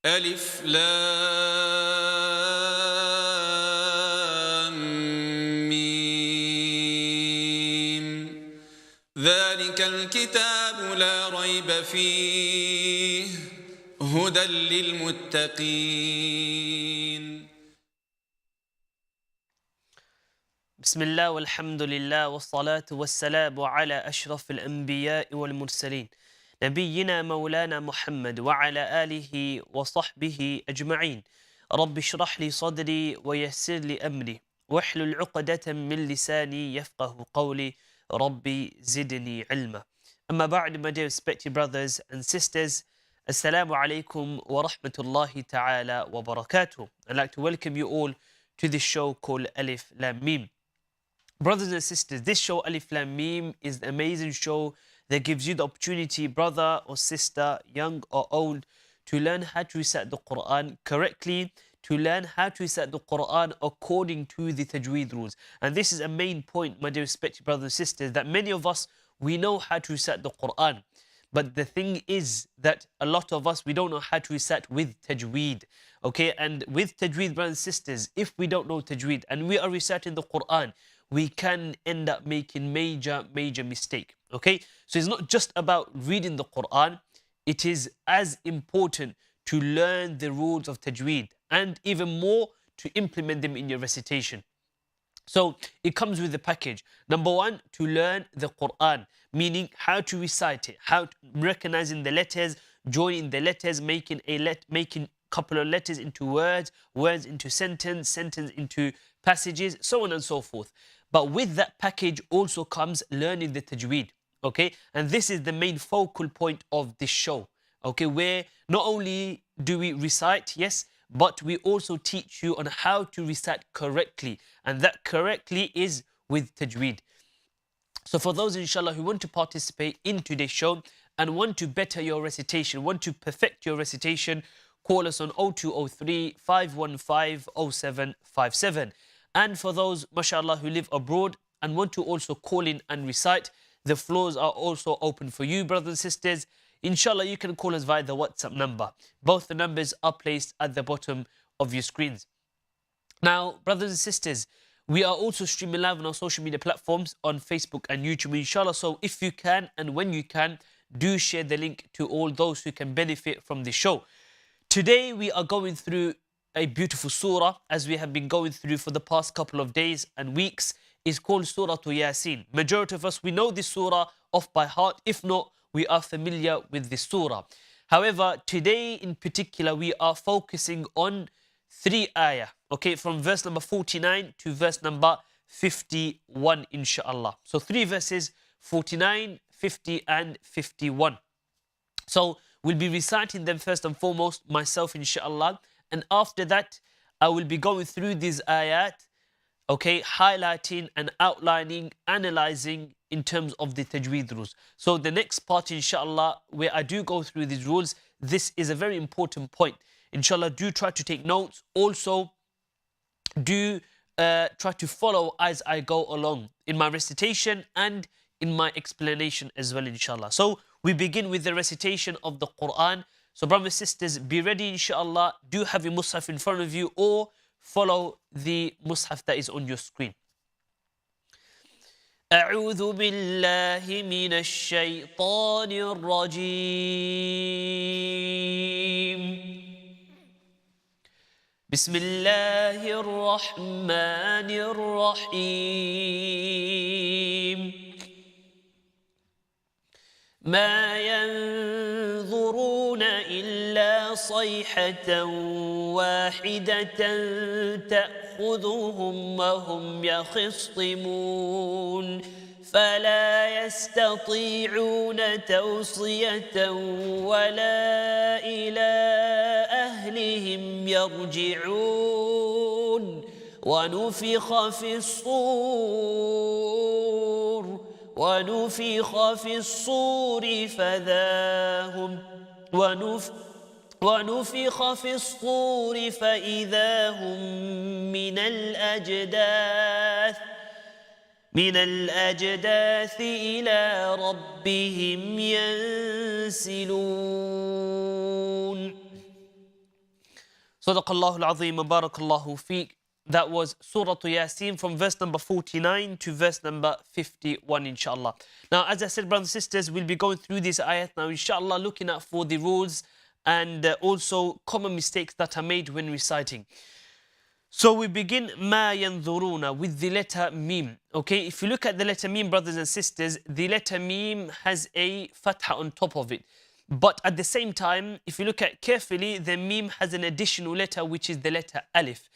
ألف لام ميم ذلك الكتاب لا ريب فيه هدى للمتقين. بسم الله والحمد لله والصلاة والسلام على أشرف الأنبياء والمرسلين نبينا مولانا محمد وعلى آله وصحبه أجمعين. رب اشرح لي صدري ويسر لي أمري واحلل عقدة من لساني يفقه قولي ربي زدني علما. أما بعد, my dear respected brothers and sisters, Assalamu alaikum wa rahmatullahi ta'ala wa barakatuh. I'd like to welcome you all to this show called Alif, Laam, Meem. Brothers and sisters, this show Alif, Laam, Meem is an amazing show that gives you the opportunity, brother or sister, young or old, to learn how to recite the Qur'an correctly, to learn how to recite the Qur'an according to the Tajwid rules. And this is a main point, my dear respected brothers and sisters, that many of us, we know how to recite the Qur'an. But the thing is that a lot of us, we don't know how to recite with Tajweed. Okay, and with Tajweed, brothers and sisters, if we don't know Tajweed and we are reciting the Qur'an, we can end up making major mistake. Okay, so it's not just about reading the Qur'an, it is as important to learn the rules of Tajweed and even more to implement them in your recitation. So it comes with the package. Number one, to learn the Qur'an, meaning how to recite it, recognizing the letters, joining the letters, making couple of letters into words, words into sentence into passages, so on and so forth. But with that package also comes learning the Tajweed. Okay, and this is the main focal point of this show. Okay, where not only do we recite, yes, but we also teach you on how to recite correctly, and that correctly is with Tajweed. So for those, inshallah, who want to participate in today's show and want to better your recitation, want to perfect your recitation, call us on 0203 515 0757. And for those, mashallah, who live abroad and want to also call in and recite, the floors are also open for you, brothers and sisters. Inshallah, you can call us via the WhatsApp number. Both the numbers are placed at the bottom of your screens. Now, brothers and sisters, we are also streaming live on our social media platforms on Facebook and YouTube, inshallah. So if you can and when you can, do share the link to all those who can benefit from the show. Today, we are going through a beautiful surah, as we have been going through for the past couple of days and weeks. Is called Surah Ya Sin. Majority of us, we know this surah off by heart. If not, we are familiar with this surah. However, today in particular, we are focusing on 3 ayah. Okay, from verse number 49 to verse number 51, inshallah. So 3 verses, 49, 50 and 51. So we'll be reciting them first and foremost, myself, inshallah. And after that, I will be going through these ayat, okay, highlighting and outlining, analyzing in terms of the Tajweed rules. So the next part, inshallah, where I do go through these rules, this is a very important point. Inshallah, do try to take notes. Also, do try to follow as I go along in my recitation and in my explanation as well, inshallah. So we begin with the recitation of the Qur'an. So brothers and sisters, be ready, inshallah. Do have a mushaf in front of you or follow the mushaf that is on your screen. أعوذ بالله من الشيطان الرجيم بسم الله الرحمن الرحيم ما ينظرون إلا صيحة واحدة تأخذهم وهم يخصمون فلا يستطيعون توصية ولا إلى أهلهم يرجعون ونفخ في الصور فإذا هم من الأجداث إلى ربهم ينسلون Sadaqallahu al-Azim wa barakallahu feek. That was Surah Ya Sin from verse number 49 to verse number 51, inshallah. Now, as I said, brothers and sisters, we'll be going through this ayat now, inshallah, looking at for the rules and also common mistakes that are made when reciting. So we begin ma yanzuruna with the letter Meem. Okay, if you look at the letter Meem, brothers and sisters, the letter Meem has a fatha on top of it. But at the same time, if you look at carefully, the Meem has an additional letter, which is the letter Alif.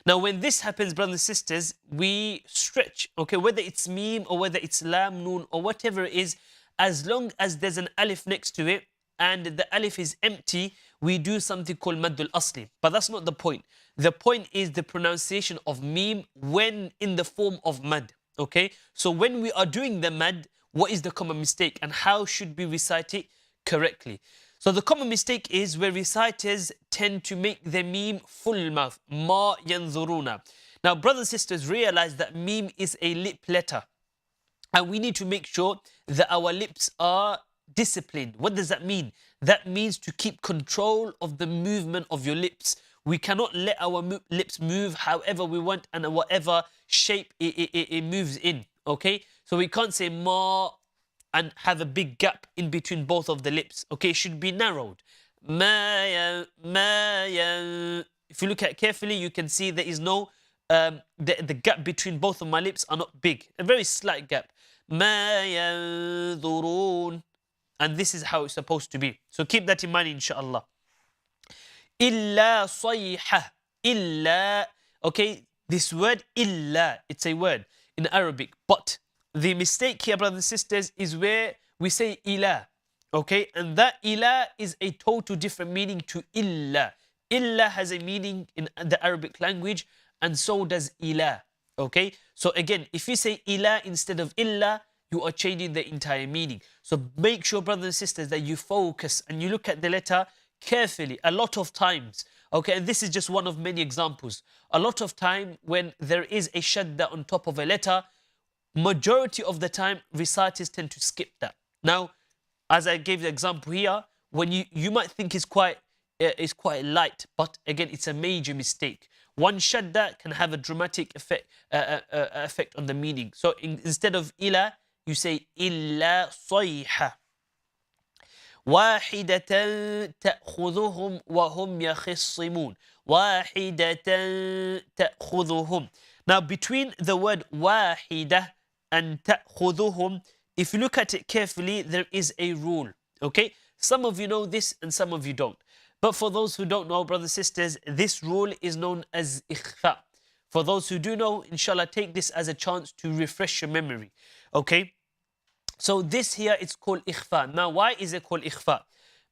Now, when this happens, brothers and sisters, we stretch, okay, whether it's Meem or whether it's Laam, Noon or whatever it is, as long as there's an Alif next to it and the Alif is empty, we do something called Maddul Asli. But that's not the point. The point is the pronunciation of Meem when in the form of Mad, okay? So when we are doing the Mad, what is the common mistake and how should we recite it correctly? So the common mistake is where reciters tend to make the Meem full mouth, ma yanzuruna. Now, brothers and sisters, realize that Meem is a lip letter. And we need to make sure that our lips are disciplined. What does that mean? That means to keep control of the movement of your lips. We cannot let our lips move however we want and whatever shape it moves in, okay? So we can't say ma and have a big gap in between both of the lips. Okay, it should be narrowed. If you look at it carefully, you can see there is no, the gap between both of my lips are not big. A very slight gap. And this is how it's supposed to be. So keep that in mind, inshallah. Illa sayha. Illa. Okay, this word illa, it's a word in Arabic, but the mistake here, brothers and sisters, is where we say ilah, okay? And that ilah is a total different meaning to illa. Illa has a meaning in the Arabic language, and so does ilah, okay? So again, if you say ilah instead of illa, you are changing the entire meaning. So make sure, brothers and sisters, that you focus and you look at the letter carefully. A lot of times, okay, and this is just one of many examples. A lot of time when there is a shadda on top of a letter, majority of the time, reciters tend to skip that. Now, as I gave the example here, when you might think it's quite light, but again, it's a major mistake. One shadda can have a dramatic effect on the meaning. So instead of ila, you say illa sayha. واحدة تأخذهم وهم يخصمون. واحدة تأخذهم. Now, between the word واحدة and تأخذهم, if you look at it carefully, there is a rule, okay? Some of you know this and some of you don't. But for those who don't know, brothers and sisters, this rule is known as ikhfa. For those who do know, inshallah, take this as a chance to refresh your memory, okay? So this here is called ikhfa. Now, why is it called ikhfa?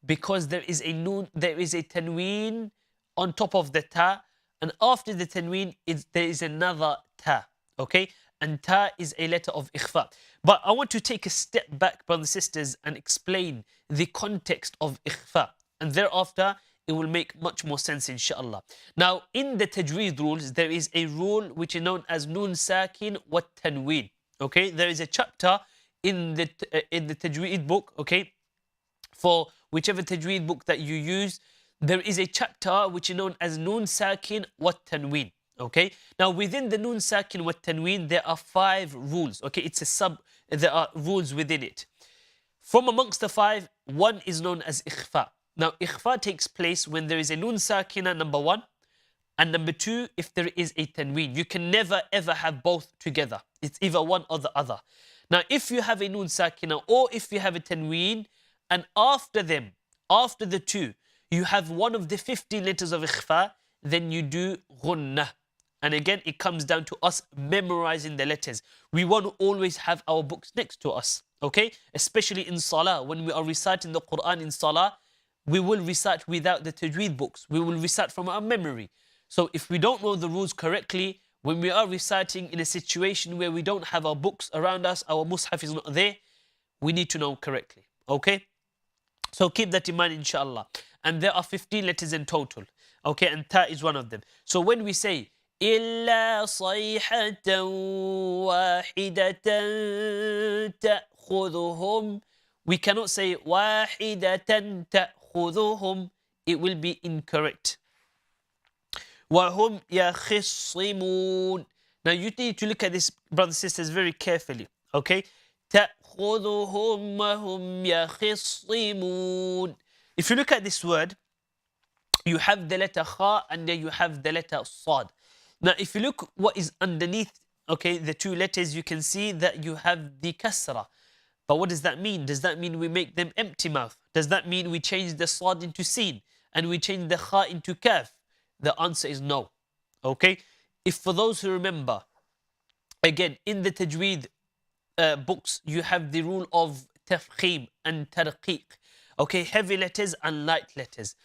Because there is a noon, there is a tanween on top of the ta, and after the tanween, there is another ta, okay? And ta is a letter of ikhfa. But I want to take a step back, brothers and sisters, and explain the context of ikhfa. And thereafter, it will make much more sense, inshallah. Now, in the Tajwid rules, there is a rule which is known as Nun Sakin wa Tanween. Okay, there is a chapter in the Tajwid book, okay, for whichever Tajwid book that you use, there is a chapter which is known as Nun Sakin wa Tanween. Okay, now within the Nun Sakin wa Tanween, there are 5 rules. Okay, there are rules within it. From amongst the 5, one is known as ikhfa. Now, ikhfa takes place when there is a Nun Sakina, number 1, and number 2, if there is a tanween. You can never ever have both together. It's either one or the other. Now, if you have a Nun Sakina or if you have a tanween, and after them, after the 2, you have one of the 15 letters of ikhfa, then you do ghunnah. And again, it comes down to us memorizing the letters. We want to always have our books next to us, okay? Especially in salah, when we are reciting the Qur'an in salah, we will recite without the Tajweed books. We will recite from our memory. So if we don't know the rules correctly, when we are reciting in a situation where we don't have our books around us, our mushaf is not there, we need to know correctly, okay? So keep that in mind, inshallah. And there are 15 letters in total, okay? And ta is one of them. So when we say, إِلَّا صَيْحَةً وَاحِدَةً تَأْخُذُهُمْ, we cannot say واحدة تأخذهم. It will be incorrect. وَهُمْ يَخِصِّمُونَ. Now you need to look at this, brothers and sisters, very carefully. Okay? تَأْخُذُهُمْ وَهُمْ يَخِصِّمُونَ. If you look at this word, you have the letter kha and then you have the letter sad. Now if you look what is underneath, okay, the two letters, you can see that you have the kasra. But what does that mean? Does that mean we make them empty mouth? Does that mean we change the sad into sin and we change the kha into kaf? The answer is no. Okay? If for those who remember, again, in the Tajwid books, you have the rule of tafkhim and tarqiq. Okay, heavy letters and light letters.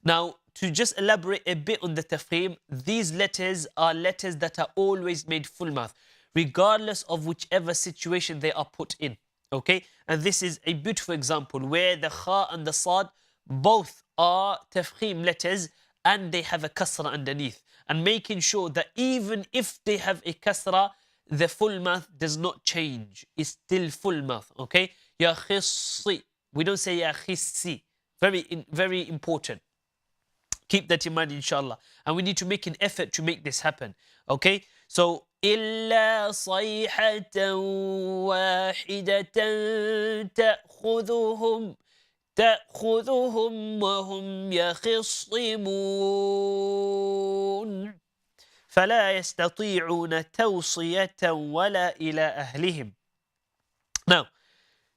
Now, to just elaborate a bit on the tafkhim, these letters are letters that are always made full mouth, regardless of whichever situation they are put in. Okay, and this is a beautiful example where the kha and the sad both are tafkhim letters and they have a kasra underneath, and making sure that even if they have a kasra, the full mouth does not change. It's still full mouth. Okay, ya khissi. We don't say ya khissi. Very important. Keep that in mind, inshallah. And we need to make an effort to make this happen. Okay? So, إِلَّا صَيْحَةً وَاحِدَةً تَأْخُذُهُمْ وَهُمْ يَخِصِّمُونَ فَلَا يَسْتَطِيعُونَ تَوْصِيَةً وَلَا إِلَىٰ أَهْلِهِمْ. Now,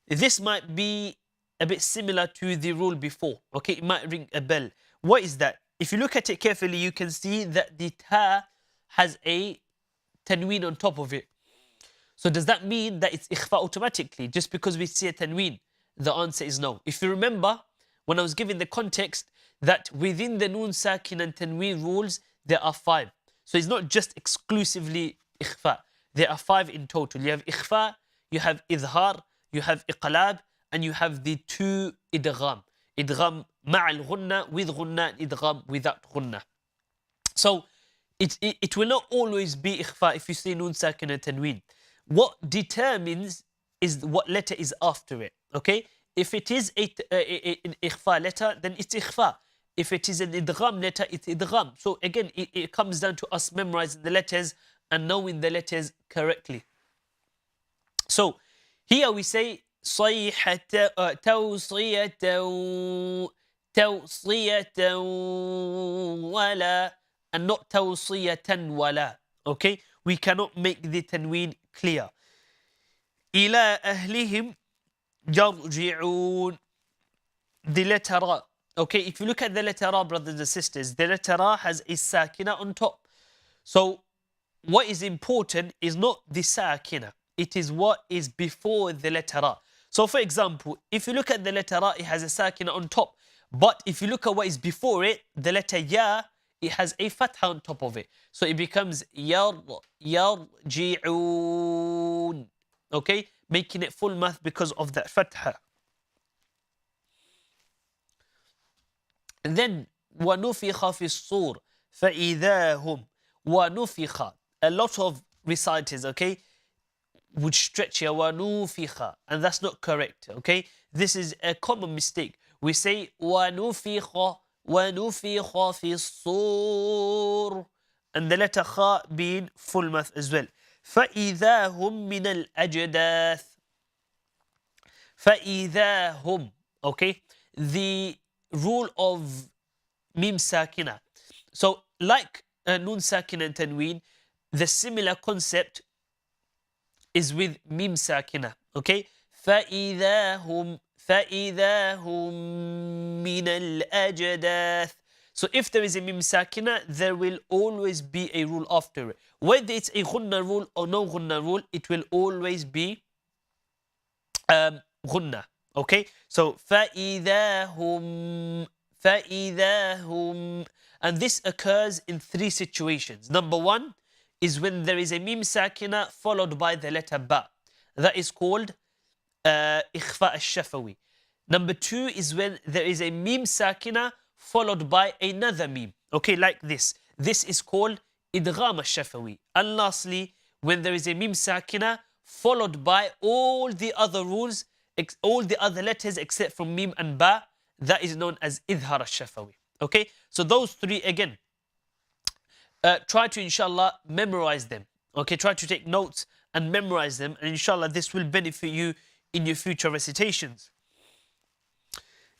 this might be a bit similar to the rule before. Okay, it might ring a bell. What is that? If you look at it carefully, you can see that the ta has a tanween on top of it. So does that mean that it's ikhfa automatically just because we see a tanween? The answer is no. If you remember, when I was giving the context that within the noon sakin and tanween rules, there are 5. So it's not just exclusively ikhfa. There are 5 in total. You have ikhfa, you have idhar, you have iqlab, and you have the 2 idgham. Idgham ma'al ghunna, with ghunna, and idgham without ghunna. So it will not always be ikhfa if you say noon sakin and tanween. What determines is what letter is after it. Okay? If it is an ikhfa letter, then it's ikhfa. If it is an idgham letter, it's idgham. So again, it comes down to us memorizing the letters and knowing the letters correctly. So here we say صيحة توصية ولا, and not توصية ولا. Okay? We cannot make the tanween clear. إلى أهلهم يرجعون. The letter ra. Okay, if you look at the letter ra, brothers and sisters, the letter ra has a sakina on top. So what is important is not the sakina. It is what is before the letter ra. So for example, if you look at the letter ra, it has a sakina on top. But if you look at what is before it, the letter ya, it has a fatha on top of it. So it becomes yarji'un. Okay, making it full math because of that fatha. And then وَنُفِخَ فِي الصُّورِ فَإِذَا هُمْ وَنُفِخَ. A lot of reciters, okay, would stretch here وَنُفِخَ, and that's not correct. Okay, this is a common mistake. We say وَنُفِخَ فِي الصُّورِ, and the letter kha being full math as well. فَإِذَا هُمْ مِنَ الْأَجْدَاثِ. فَإِذَا هُمْ. Okay, the rule of Meem sakina. So like noon sakina and tanween, the similar concept is with Meem sakina. Okay, فَإِذَا هُمْ مِنَ الْأَجْدَاثِ. So if there is a Meem sakina, there will always be a rule after it. Whether it's a ghunna rule or no ghunna rule, it will always be ghunna. Okay, so فَإِذَا هُمْ, and this occurs in 3 situations. Number 1 is when there is a Meem sakina followed by the letter ba. That is called ikhfa al-shafawi. Number 2 is when there is a Meem sakina followed by another Meem. Okay, like this. This is called idgham al-shafawi. And lastly, when there is a Meem sakina followed by all the other rules, all the other letters except from Meem and ba, that is known as idhar al-shafawi. Okay, so those 3 again. try to, inshallah, memorize them. Okay, try to take notes and memorize them, and inshallah this will benefit you in your future recitations.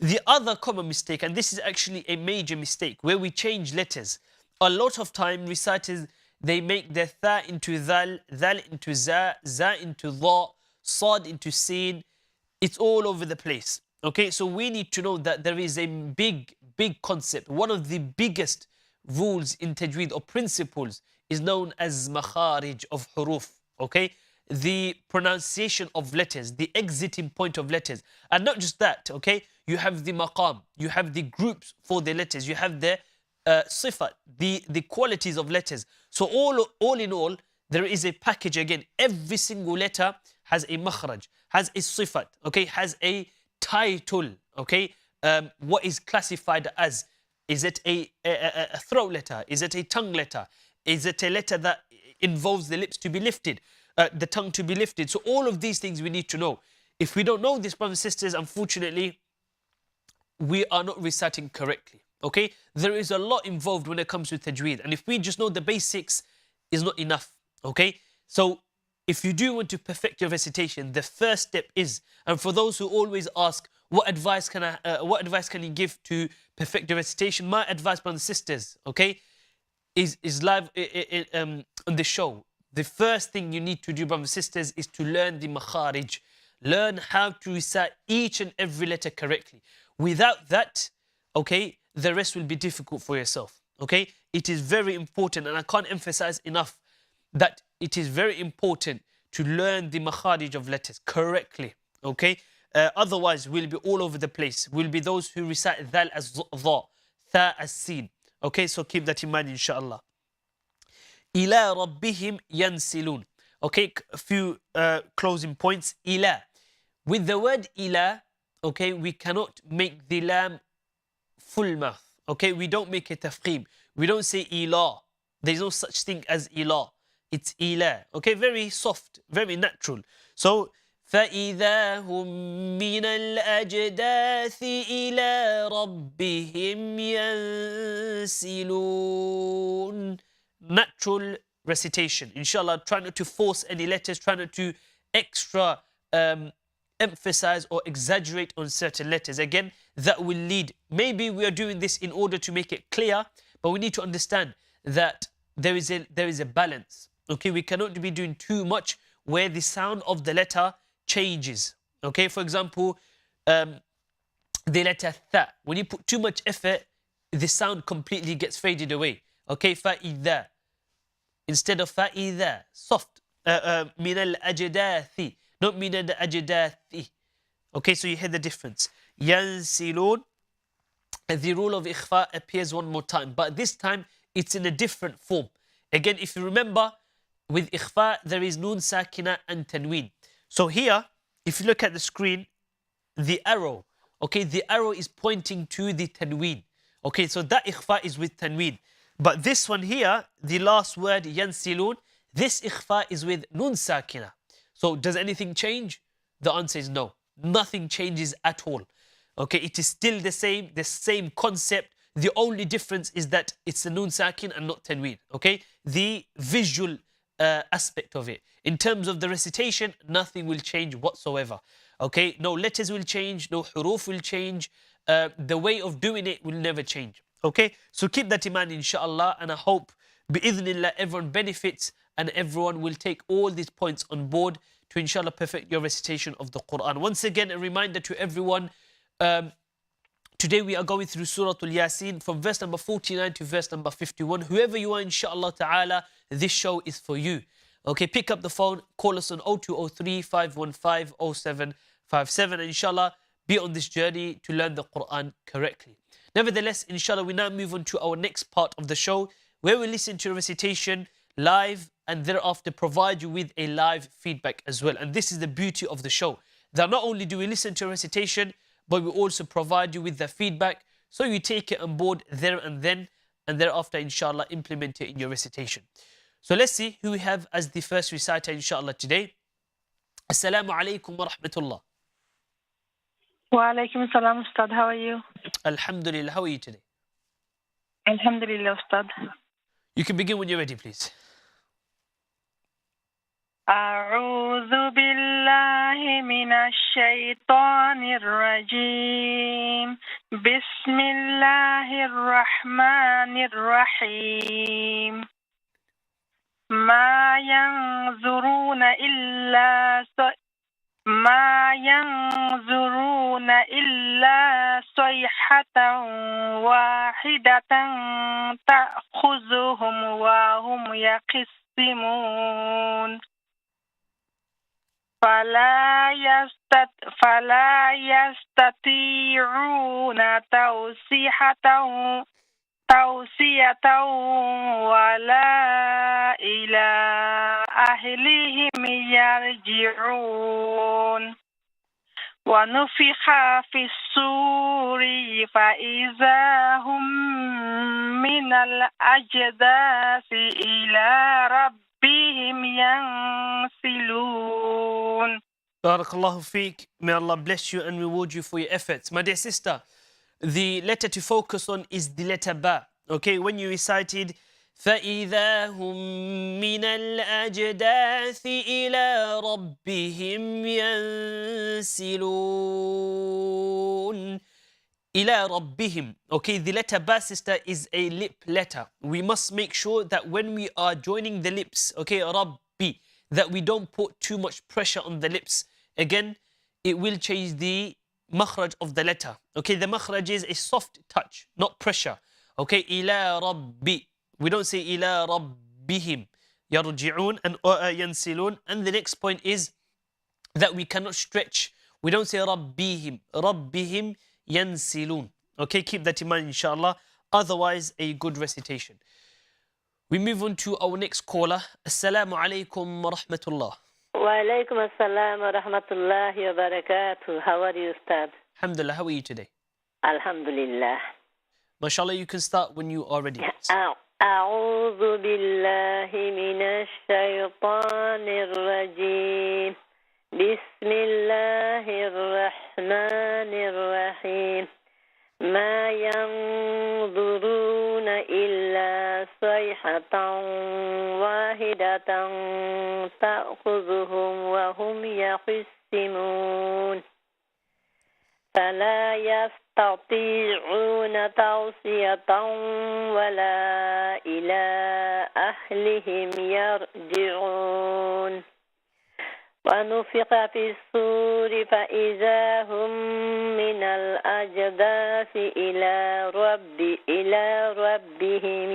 The other common mistake, and this is actually a major mistake, where we change letters. A lot of time reciters, they make their tha into dhal, dhal into za, za into dha, sad into sin. It's all over the place. Okay, so we need to know that there is a big concept. One of the biggest rules in tajweed or principles is known as makharij of huruf. Okay, the pronunciation of letters, the exiting point of letters. And not just that, okay, you have the maqam, you have the groups for the letters, you have the sifat, the qualities of letters. So all in all, there is a package again. Every single letter has a makhraj, has a sifat, okay, has a title, okay. What is classified as? Is it a throat letter? Is it a tongue letter? Is it a letter that involves the lips to be lifted, the tongue to be lifted? So all of these things we need to know. If we don't know this, brothers and sisters, unfortunately, we are not reciting correctly. Okay, there is a lot involved when it comes to tajweed, and if we just know the basics, is not enough. Okay, so if you do want to perfect your recitation, the first step is, and for those who always ask, what advice can you give to perfect your recitation? My advice, brothers and sisters, okay, is live on the show. The first thing you need to do, brothers and sisters, is to learn the makharij. Learn how to recite each and every letter correctly. Without that, okay, the rest will be difficult for yourself. Okay, it is very important, and I can't emphasize enough that it is very important to learn the makharij of letters correctly. Okay, otherwise we'll be all over the place. We'll be those who recite dhal as dha, tha as sin. Okay, so keep that in mind, inshallah. Ila rabbihim yansilun. Okay, a few closing points. Ila. With the word ila, okay, we cannot make the lam full mouth. Okay, we don't make a tafkhim. We don't say ila. There's no such thing as ila. It's ila. Okay, very soft, very natural. So, فَإِذَا هُمْ مِنَ الْأَجْدَاثِ إِلَىٰ رَبِّهِمْ يَنْسِلُونَ. Natural recitation. Inshallah, try not to force any letters, try not to extra emphasize or exaggerate on certain letters. Again, that will lead. Maybe we are doing this in order to make it clear, but we need to understand that there is a balance. Okay, we cannot be doing too much where the sound of the letter changes. Okay, for example, the letter tha. When you put too much effort, the sound completely gets faded away. Okay, fa'idha. Instead of fa'idha, soft. Min al-ajdathi. Not min al-ajdathi. Okay, so you hear the difference. Yansilun. The rule of ikhfa appears one more time, but this time it's in a different form. Again, if you remember, with ikhfa, there is nun sakina and tanween. So here, if you look at the screen, the arrow, okay, the arrow is pointing to the tanween. Okay, so that ikhfa is with tanween. But this one here, the last word, yansilun, this ikhfa is with nun sakina. So does anything change? The answer is no. Nothing changes at all. Okay, it is still the same concept. The only difference is that it's a nun sakin and not tanween. Okay, the visual aspect of it. In terms of the recitation, nothing will change whatsoever. Okay, no letters will change, no huruf will change. The way of doing it will never change. Okay, so keep that in mind, inshallah, and I hope, bi'idhnillah, everyone benefits and everyone will take all these points on board to, inshallah, perfect your recitation of the Qur'an. Once again, a reminder to everyone, today we are going through Surah Ya Sin from verse number 49 to verse number 51. Whoever you are, inshallah ta'ala, this show is for you. Okay, pick up the phone, call us on 0203 515 0757, and inshallah, be on this journey to learn the Qur'an correctly. Nevertheless, inshallah, we now move on to our next part of the show, where we listen to a recitation live and thereafter provide you with a live feedback as well. And this is the beauty of the show, that not only do we listen to a recitation, but we also provide you with the feedback, so you take it on board there and then, and thereafter, inshallah, implement it in your recitation. So let's see who we have as the first reciter, inshallah, today. Assalamu alaikum wa rahmatullah. Wa alaikum assalam, Ustad. How are you? Alhamdulillah. How are you today? Alhamdulillah, Ustad. You can begin when you're ready, please. أعوذ بالله من الشيطان الرجيم بسم الله الرحمن الرحيم ما ينظرون إلا صيحة واحدة تأخذهم وهم يخصمون فلا يستطيعون توصية ولا إلى أهلهم يرجعون ونفخ في الصور فإذا هم من الأجداث إلى ربهم ينسلون. Barakallahu feek. May Allah bless you and reward you for your efforts. My dear sister, the letter to focus on is the letter Ba. Okay, when you recited فَإِذَا هُمْ مِنَ الْأَجْدَاثِ إِلَىٰ رَبِّهِمْ يَنْسِلُونَ إِلَىٰ رَبِّهِمْ. Okay, the letter Ba, sister, is a lip letter. We must make sure that when we are joining the lips, okay, Rabbi, that we don't put too much pressure on the lips. Again, it will change the makhraj of the letter. Okay, the makhraj is a soft touch, not pressure. Okay, ila rabbi. We don't say ila rabbihim. Yarji'un and yansilun. And the next point is that we cannot stretch. We don't say rabbihim. Rabbihim yansilun. Okay, keep that in mind, inshallah. Otherwise, a good recitation. We move on to our next caller. Assalamu alaikum wa rahmatullah. Wa alaikum assalam wa rahmatullahi wa barakatuh. How are you, Ustadh? Alhamdulillah, how are you today? Alhamdulillah. MashaAllah, you can start when you are ready. أعوذ بالله من الشيطان الرجيم بسم الله الرحمن الرحيم ما ينظرون إلا صيحة واحدة تأخذهم وهم يخصمون فلا يستطيعون توصية ولا إلى أهلهم يرجعون ونفخ في الصور فإذا هم من الأجداث إلى ربهم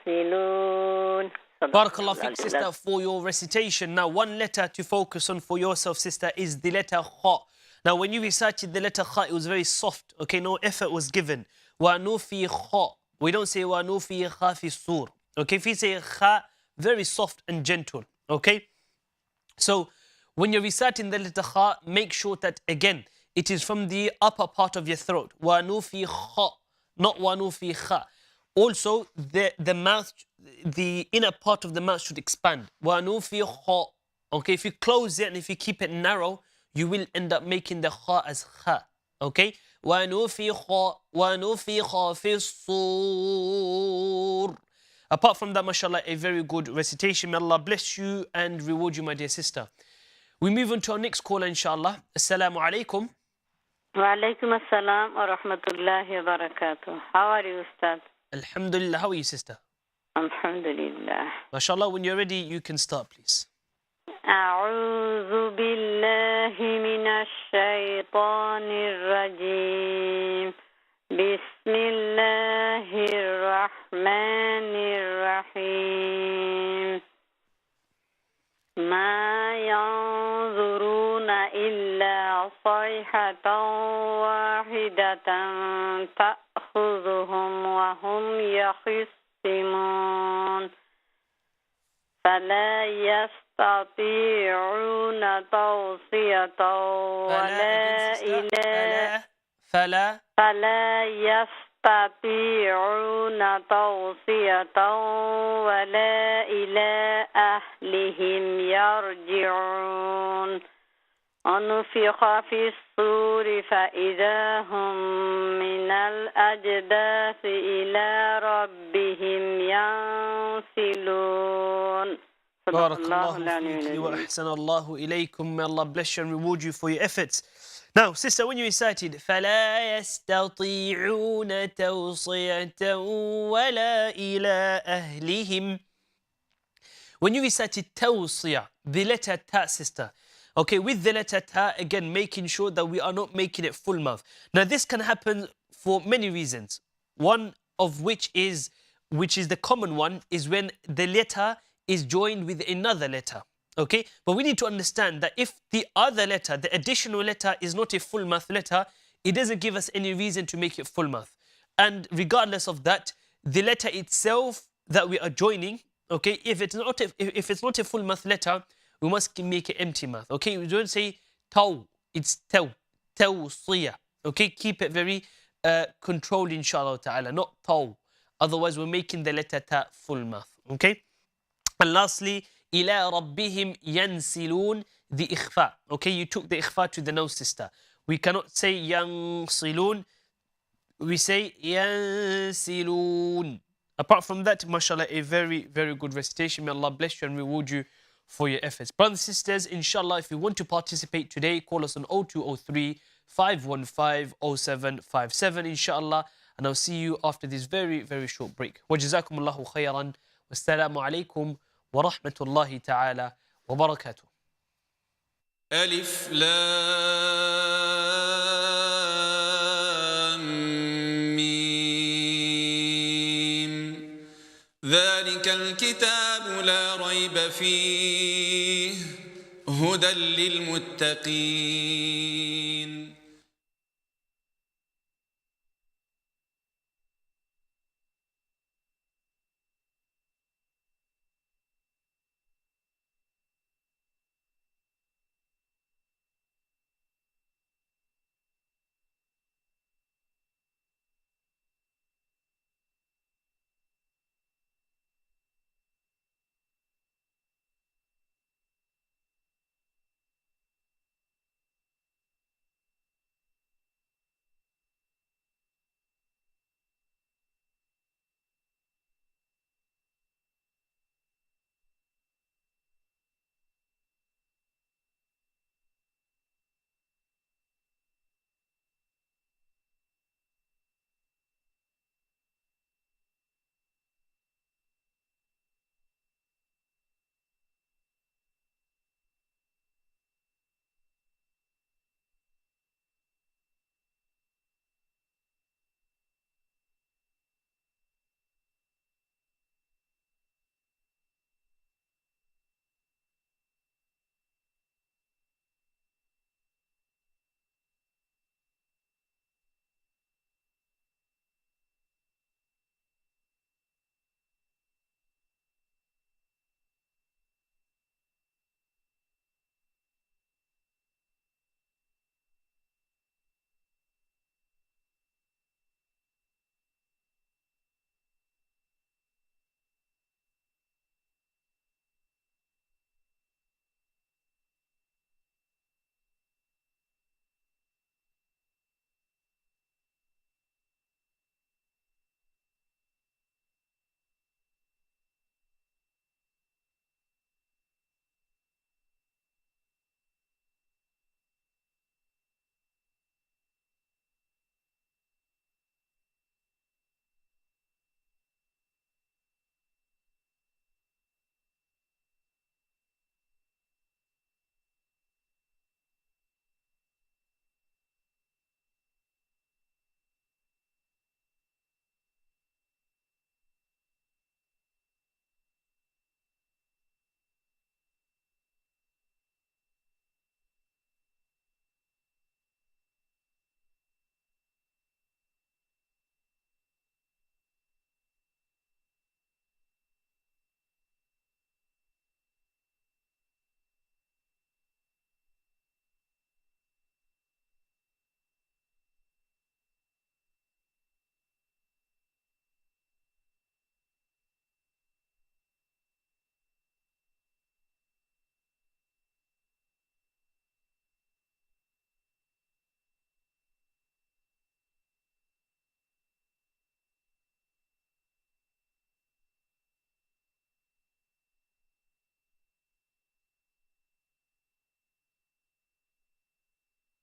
ينسلون. Barakallah fiqh, sister, for your recitation. Now, one letter to focus on for yourself, sister, is the letter Kha. Now, when you recited the letter Kha, it was very soft. Okay, no effort was given. Wa nufi Kha. We don't say wa nufi Kha fi sur. Okay, if you say Kha, very soft and gentle. Okay? So, when you're reciting the letter Kha, make sure that, again, it is from the upper part of your throat. Wa nufi Kha, not wa nufi Kha. Also, the mouth, the inner part of the mouth should expand. Wa nufi Kha. Okay, if you close it and if you keep it narrow, you will end up making the Kha as Kha. Okay? Wa nufi Kha fi sur. Apart from that, mashallah, a very good recitation. May Allah bless you and reward you, my dear sister. We move on to our next caller, inshallah. Assalamu alaikum. Wa alaikum assalam wa rahmatullahi wa barakatuh. How are you, Ustadh? Alhamdulillah. How are you, sister? Alhamdulillah. MashaAllah, when you're ready, you can start, please. أعوذ بالله من الشيطان الرجيم بسم الله الرحمن الرحيم ما ينظرون إلا صيحة واحدة تأخذهم وهم يخصمون فلا يستطيعون توصية فلا يستطيعون توصية ولا إلى أهلهم يرجعون ونفخ في الصور فإذا هم من الأجداث إلى ربهم ينسلون Sadaqallahu Barakallahu al-aliyyul feeki wa azim. ahsanallahu ilaykum. May Allah bless you and reward you for your efforts. Now, sister, when you recited, فَلَا يَسْتَطِيعُونَ تَوْصِيَةً وَلَا إِلَىٰ أَهْلِهِمْ. When you recited tawsiyah, the letter ta, sister, okay, with the letter ta, again, making sure that we are not making it full mouth. Now, this can happen for many reasons. One of which is the common one, is when the letter is joined with another letter. Okay, but we need to understand that if the other letter, the additional letter, is not a full mouth letter, it doesn't give us any reason to make it full mouth. And regardless of that, the letter itself that we are joining, okay, if it's not a full mouth letter, we must make it empty mouth. Okay, we don't say taw, it's taw, tawsiyah. Okay, keep it very controlled, inshallah ta'ala, not taw. Otherwise, we're making the letter ta full mouth. Okay, and lastly, إلى ربهم ينسلون, the إخفاء. Okay, you took the إخفاء to the nose, sister. We cannot say ينصلون, we say ينسلون. Apart from that, mashallah, a very, very good recitation. May Allah bless you and reward you for your efforts. Brothers and sisters, inshallah, if you want to participate today, call us on 0203 515 0757, inshallah. And I'll see you after this very, very short break. وجزاكم الله خيرا والسلام عليكم ورحمة الله تعالى وبركاته. ألف لام ميم ذلك الكتاب لا ريب فيه هدى للمتقين.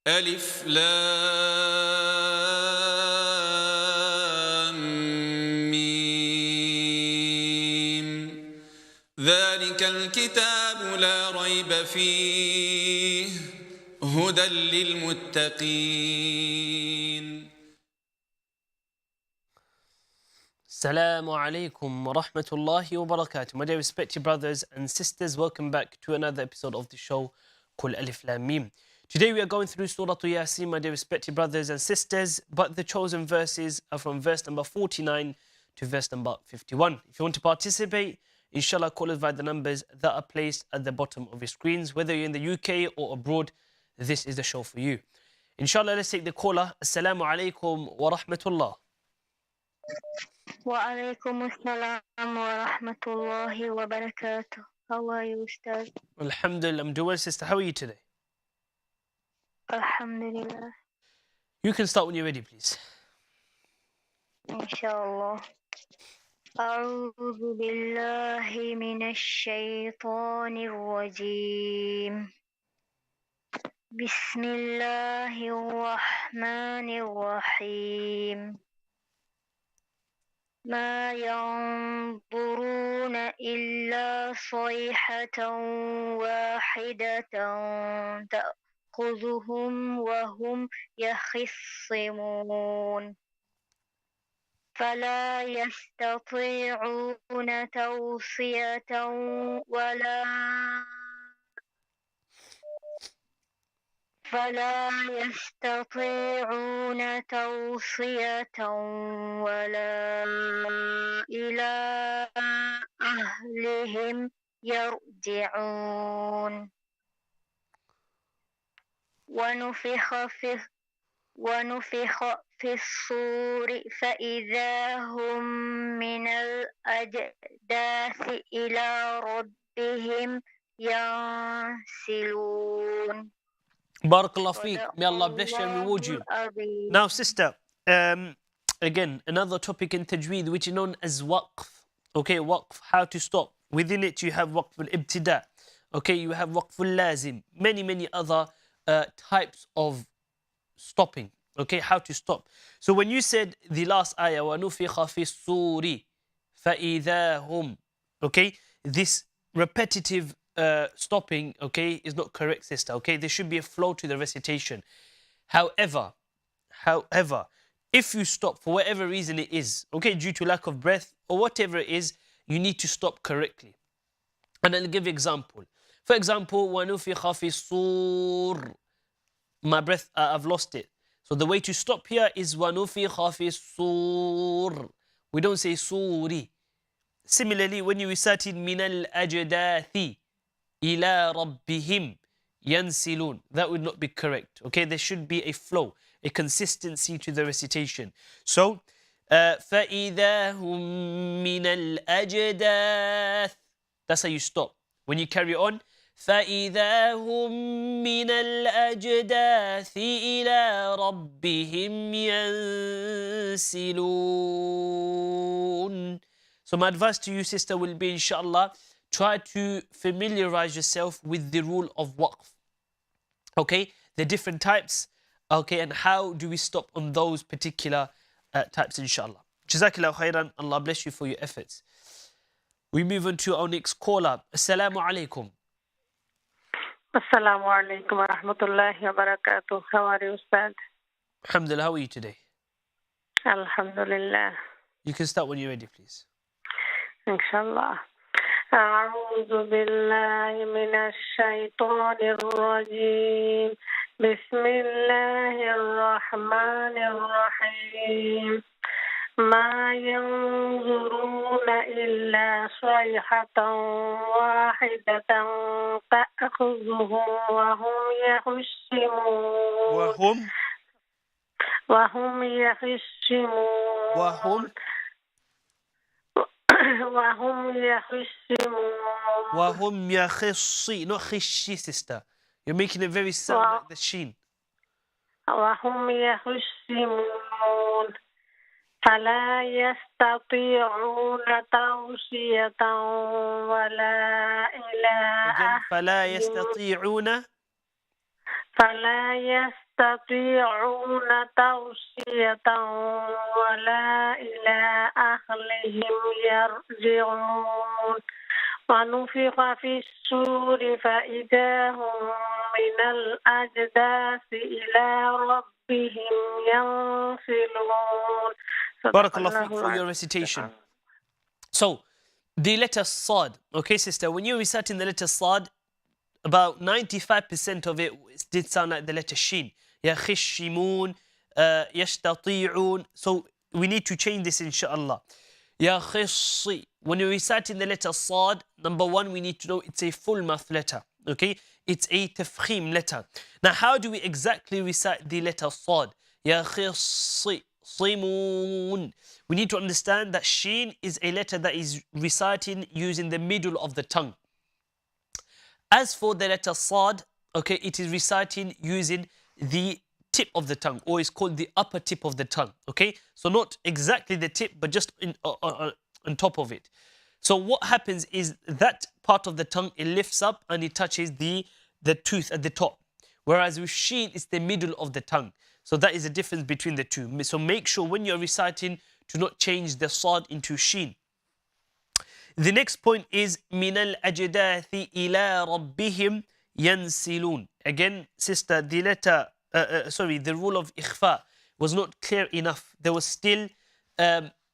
ألف لام ميم ذلك الكتاب لا ريب فيه هدى للمتقين. Assalamu alaikum wa rahmatullahi wa barakatuh. My dear respected brothers and sisters, welcome back to another episode of the show called Alif, Laam, Meem. Today we are going through Surah Ya Sin, my dear respected brothers and sisters, but the chosen verses are from verse number 49 to verse number 51. If you want to participate, inshallah, call us via the numbers that are placed at the bottom of your screens. Whether you're in the UK or abroad, this is the show for you. Inshallah, let's take the caller. Assalamu alaikum wa rahmatullah. Wa alaikum assalam wa rahmatullahi wa barakatuh. How are you, Ustadh? Alhamdulillah, I'm doing well, sister. How are you today? Alhamdulillah. You can start when you're ready, please. Inshallah. أعوذ بالله من الشيطان الرجيم. بسم الله الرحمن الرحيم. ما ينظرون إلا صيحة واحدة تأخذهم وهم يخصمون فلا يستطيعون توصية ولا إلى أهلهم يرجعون ونفخ في الصور فإذا هم من الأجداث إلى ربهم ينسلون. Barakallah feek. May Allah bless you and reward you. Now, sister, again, another topic in Tajwid which is known as waqf. Okay, waqf, how to stop. Within it, you have waqf al-ibtida. Okay, you have waqf al-lazim. Many other types of stopping. Okay, how to stop. So when you said the last ayah, وَنُفِخَ فِي الصُّورِ فَإِذَا هُمْ, okay, this repetitive stopping, okay, is not correct, sister. Okay, there should be a flow to the recitation. However, if you stop for whatever reason it is, okay, due to lack of breath or whatever it is, you need to stop correctly. And I'll give example. For example, وَنُفِخَ فِي الصُّورِ, my breath, I've lost it. So the way to stop here is وَنُفِخَ فِي الصُّورِ. We don't say suri. Similarly, when you recited مِنَ الْأَجْدَاثِ إِلَىٰ رَبِّهِمْ يَنْسِلُونَ, that would not be correct. Okay, there should be a flow, a consistency to the recitation. So, فَإِذَا هُمْ مِنَ الْأَجْدَاثِ, that's how you stop. When you carry on, فَإِذَا هُمْ مِنَ الْأَجْدَاثِ إِلَىٰ رَبِّهِمْ يَنْسِلُونَ. So my advice to you, sister, will be, inshallah, try to familiarize yourself with the rule of waqf. Okay, the different types, okay, and how do we stop on those particular types, inshallah. Jazakallah khairan, Allah bless you for your efforts. We move on to our next caller. Assalamu alaikum. Assalamu alaikum wa rahmatullahi wa barakatuh. How are you, Ustadh? Alhamdulillah, how are you today? Alhamdulillah. You can start when you're ready, please. Inshallah. أعوذ بالله من الشيطان الرجيم. بسم الله الرحمن الرحيم. ما ينظرون إلا صيحة واحدة تأخذهم وهم يخصمون وهم يخصي, not khishi, sister. You're making it very sound like the sheen. وهم يخصمون فلا يستطيعون توصية ولا إلى Again, فلا يستطيعون يستطيعون توصية ولا إلى أهلهم يرجعون ونفخ في الصور فإذا هم من الأجداث إلى ربهم ينسلون. Barakallah for your recitation. So, the letter Sad. Okay, sister, when you're reciting the letter Sad, about 95% of it did sound like the letter Shin. يخشمون, يستطيعون. So, we need to change this, inshallah. يخصي. When you're reciting the letter Sad, number one, we need to know it's a full mouth letter. Okay? It's a tafkhim letter. Now, how do we exactly recite the letter Sad? يخصي. صِمُون. We need to understand that Shin is a letter that is reciting using the middle of the tongue. As for the letter Sad, okay, it is reciting using the tip of the tongue, or it's called the upper tip of the tongue, okay? So not exactly the tip, but just on top of it. So what happens is that part of the tongue, it lifts up and it touches the tooth at the top. Whereas with Shin, it's the middle of the tongue. So that is the difference between the two. So make sure when you're reciting to not change the Sad into Shin. The next point is مِنَ الْأَجْدَاثِ إِلَىٰ رَبِّهِمْ يَنْسِلُونَ. Again, sister, the letter, the rule of ikhfa was not clear enough. There was still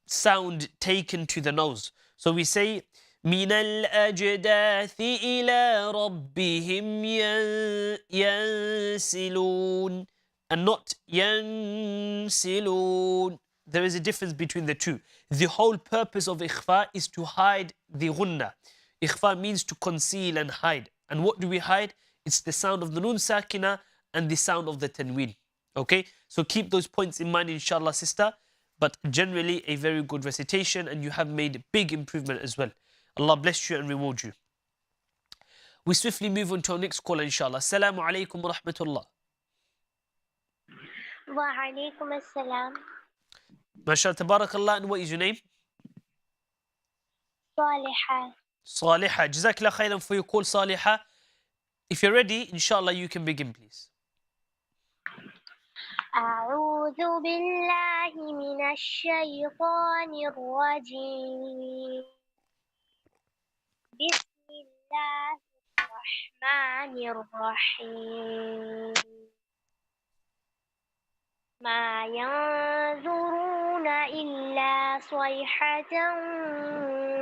sound taken to the nose. So we say مِنَ الْأَجْدَاثِ إِلَىٰ رَبِّهِمْ يَنْسِلُونَ. And not ينسلون. There is a difference between the two. The whole purpose of ikhfa is to hide the ghunna. Ikhfa means to conceal and hide. And what do we hide? It's the sound of the nun sakina and the sound of the tanween. Okay? So keep those points in mind, inshallah, sister. But generally, a very good recitation, and you have made big improvement as well. Allah bless you and reward you. We swiftly move on to our next caller, inshallah. Assalamu alaikum wa rahmatullah. Wa alaikum assalam. MashaAllah, tabarakallah. And what is your name? Saliha. Saliha. Jazakallah khairan for your call, Saliha. If you're ready, inshallah, you can begin, please. أعوذ بالله من الشيطان الرجيم. بسم الله الرحمن الرحيم. ما ينظرون إلا صيحة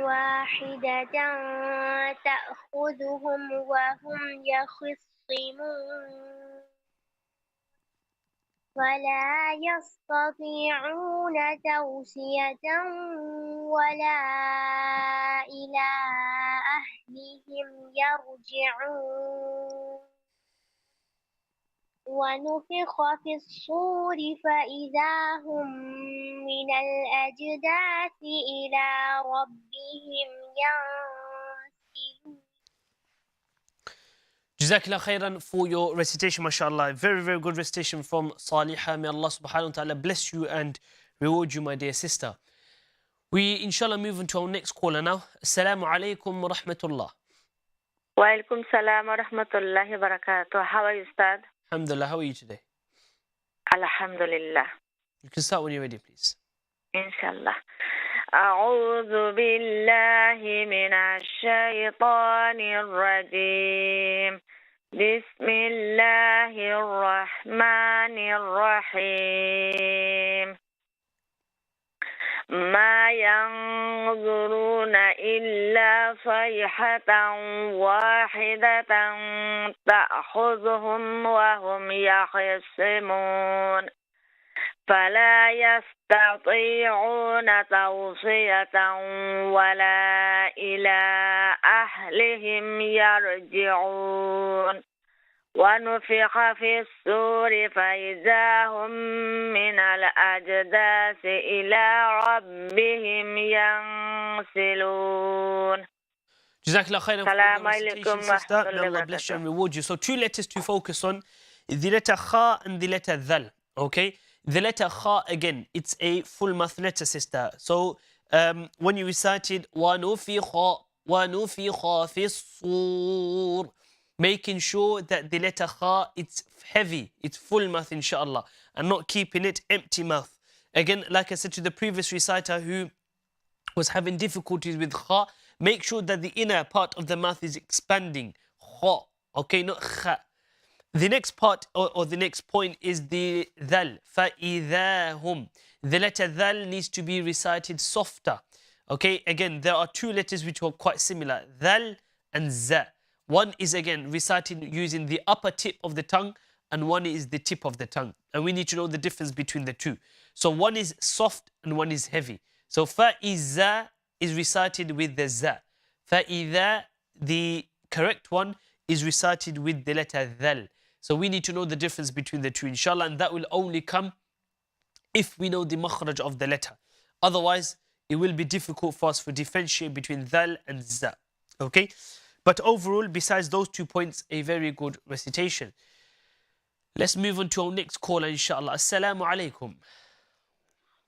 واحدة تأخذهم وهم يخصمون ولا يستطيعون توصية ولا إلى أهلهم يرجعون ونفخ في الصور فإذا هم من الأجداث إلى ربهم ينسلون. Jazakallah khairan for your recitation, mashallah. Very, very good recitation from Saliha. May Allah subhanahu wa ta'ala bless you and reward you, my dear sister. We, inshallah, move on to our next caller now. Assalamu alaikum wa rahmatullah. Wa alaikum salam wa rahmatullahi wa barakatuh. How are you, Ustadh? Alhamdulillah, how are you today? Alhamdulillah. You can start when you're ready, please. Inshallah. أعوذ بالله من الشيطان الرجيم. بسم الله الرحمن الرحيم. ما ينظرون إلا صيحة واحدة تأخذهم وهم يخصمون فلا يستطيعون توصية ولا إلى أهلهم يرجعون ونفخ في الصور فإذا هم من الأجداث إلى ربهم ينسلون. Jazakallah khairan for your recitation, sister. May Allah bless you and reward you. So 2 letters to focus on. The letter Kha and the letter Dhal. Okay? The letter Kha, again, it's a full mouth letter, sister. So when you recited وَنُفِخَ فِي الصُّورِ, making sure that the letter kha, it's heavy, it's full mouth, inshallah, and not keeping it empty mouth. Again, like I said to the previous reciter who was having difficulties with kha, make sure that the inner part of the mouth is expanding. Kha, okay, not kha. The next part or the next point is the dhal. فَإِذَا هُمْ. The letter dhal needs to be recited softer. Okay, again, there are two letters which are quite similar, dhal and za. One is again recited using the upper tip of the tongue, and one is the tip of the tongue. And we need to know the difference between the two. So one is soft and one is heavy. So فَإِذَا is recited with the za. فَإِذَا, the correct one, is recited with the letter dhal. So we need to know the difference between the two, inshallah, and that will only come if we know the makhraj of the letter. Otherwise, it will be difficult for us to differentiate between dhal and za. Okay? But overall, besides those 2 points, a very good recitation. Let's move on to our next caller, inshallah. Assalamu alaikum.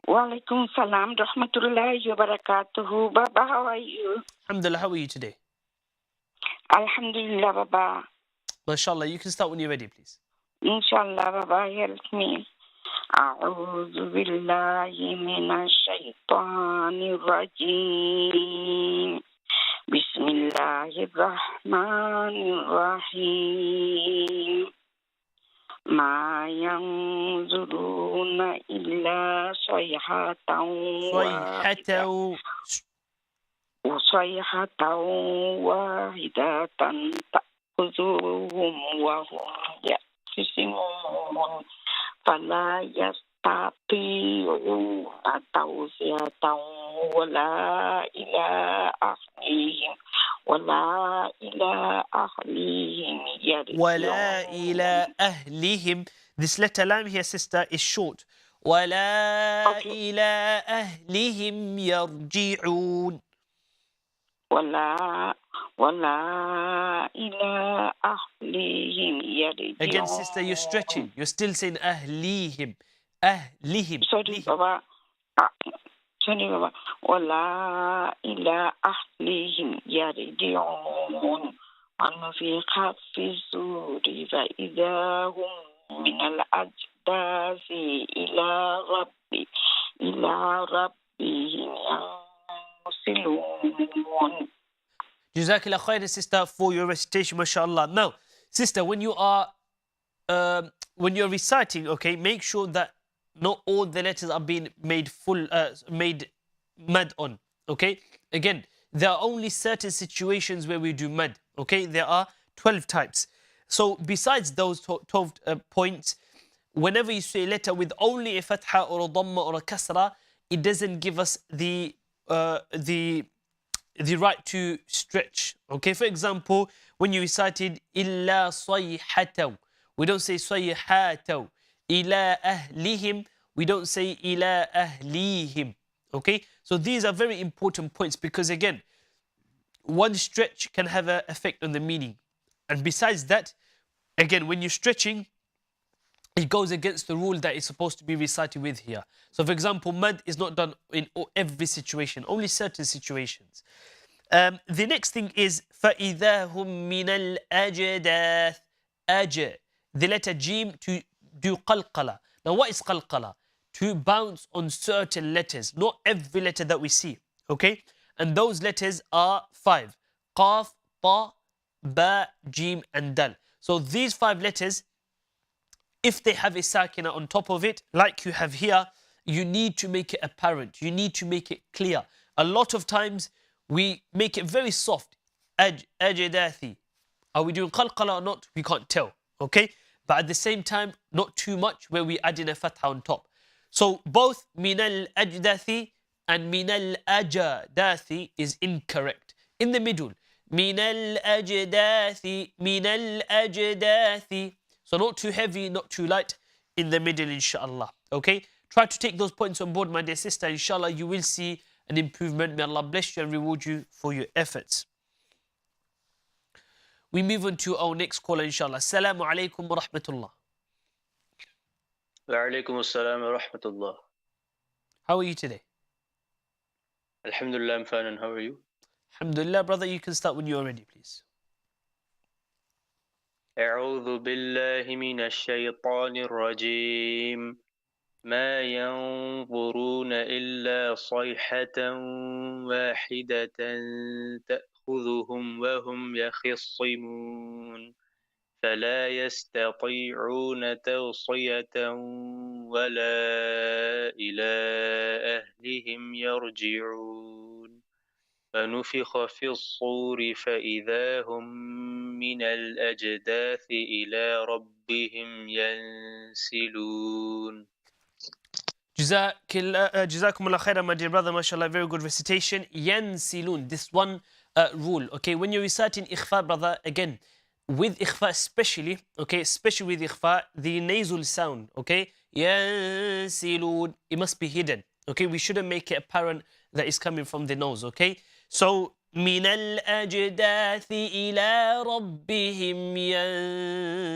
Wa alaikum salam, rahmatullahi wa barakatuhu. Baba, how are you? Alhamdulillah, how are you today? Alhamdulillah, Baba. MashaAllah, you can start when you're ready, please. Inshallah, Baba, help me. أعوذ بالله من الشيطان الرجيم بسم الله الرحمن الرحيم ما ينظرون إلا صيحة صيحة واحدة تأخذهم وهم يختصمون فلا يستطيعون توصية ولا إلى أهلهم ولا إلى أهلهم. This letter lam here, sister, is short. ولا إلى أهلهم يرجعون. ولا إلى أهلهم يرجعون. Again, sister, you're stretching. You're still saying أهليهم. أهلهم. Sorry, Baba. ولا إلى أهلهم يرجعون ونفخ في الصور فإذا هم من الأجداث إلى ربهم ينسلون. Jazakallah khairan, sister, for your recitation, mashallah. Now, sister, when you're reciting, okay, make sure that not all the letters are being made mad on, okay? Again, there are only certain situations where we do mad, okay? There are 12 types. So besides those 12 points, whenever you say a letter with only a fatha or a dhamma or a kasra, it doesn't give us the right to stretch, okay? For example, when you recited illa sayhataw, we don't say sayhataw. Ila ahlihim, we don't say ila ahlihim. Okay? So these are very important points because again, one stretch can have an effect on the meaning. And besides that, again, when you're stretching, it goes against the rule that is supposed to be recited with here. So for example, mad is not done in every situation, only certain situations. The next thing is فَإِذَا هُمْ مِنَ الْأَجْدَاثِ. The letter jim to do qalqala. Now what is qalqala? To bounce on certain letters, not every letter that we see, okay? And those letters are 5. Qaf, ta, ba, jim, and dal. So these 5 letters, if they have a sakina on top of it, like you have here, you need to make it apparent. You need to make it clear. A lot of times, we make it very soft. Ajdathi. Are we doing qalqala or not? We can't tell, okay? But at the same time, not too much where we add in a fatha on top. So both min al-ajdathi and min al-ajdathi is incorrect. In the middle, min al-ajdathi, min al-ajdathi. So not too heavy, not too light, in the middle, inshallah. Okay? Try to take those points on board, my dear sister. Inshallah, you will see an improvement. May Allah bless you and reward you for your efforts. We move on to our next caller, inshallah. Assalamu alaikum wa rahmatullah. Wa alaikum assalam wa rahmatullah. How are you today? Alhamdulillah, I'm fine, and how are you? Alhamdulillah, brother, you can start when you're ready, please. أعوذ بالله من الشيطان الرجيم ما ينظرون إلا صيحة واحدة تأخذهم وهم يخصمون فلا يستطيعون توصية ولا إلى أهلهم يرجعون فنفخ في الصور فإذا هم من الأجداث إلى ربهم ينسلون. Jazakumullah khairan, my dear brother, mashallah, very good recitation. Yansilun, this one rule, okay, when you're reciting ikhfa, brother, again, with ikhfa especially, okay, especially with ikhfa, the nasal sound, okay, yansilun, it must be hidden, okay, we shouldn't make it apparent that it's coming from the nose, okay, so من الأجداث إلى ربهم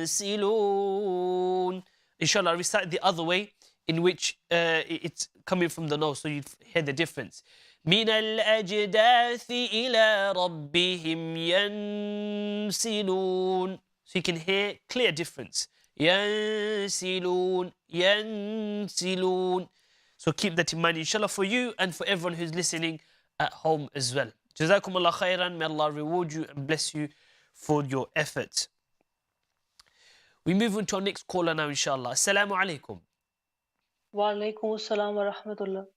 ينسلون. Inshallah, recite the other way, in which it's coming from the nose, so you hear the difference. من الأجداث إلى ربهم ينسلون. So you can hear clear difference. ينسلون, ينسلون. So keep that in mind, inshallah, for you and for everyone who's listening at home as well. Jazakumullah khairan. May Allah reward you and bless you for your efforts. We move on to our next caller now, inshallah. Assalamu alaikum. Wa alaikum assalam wa rahmatullah.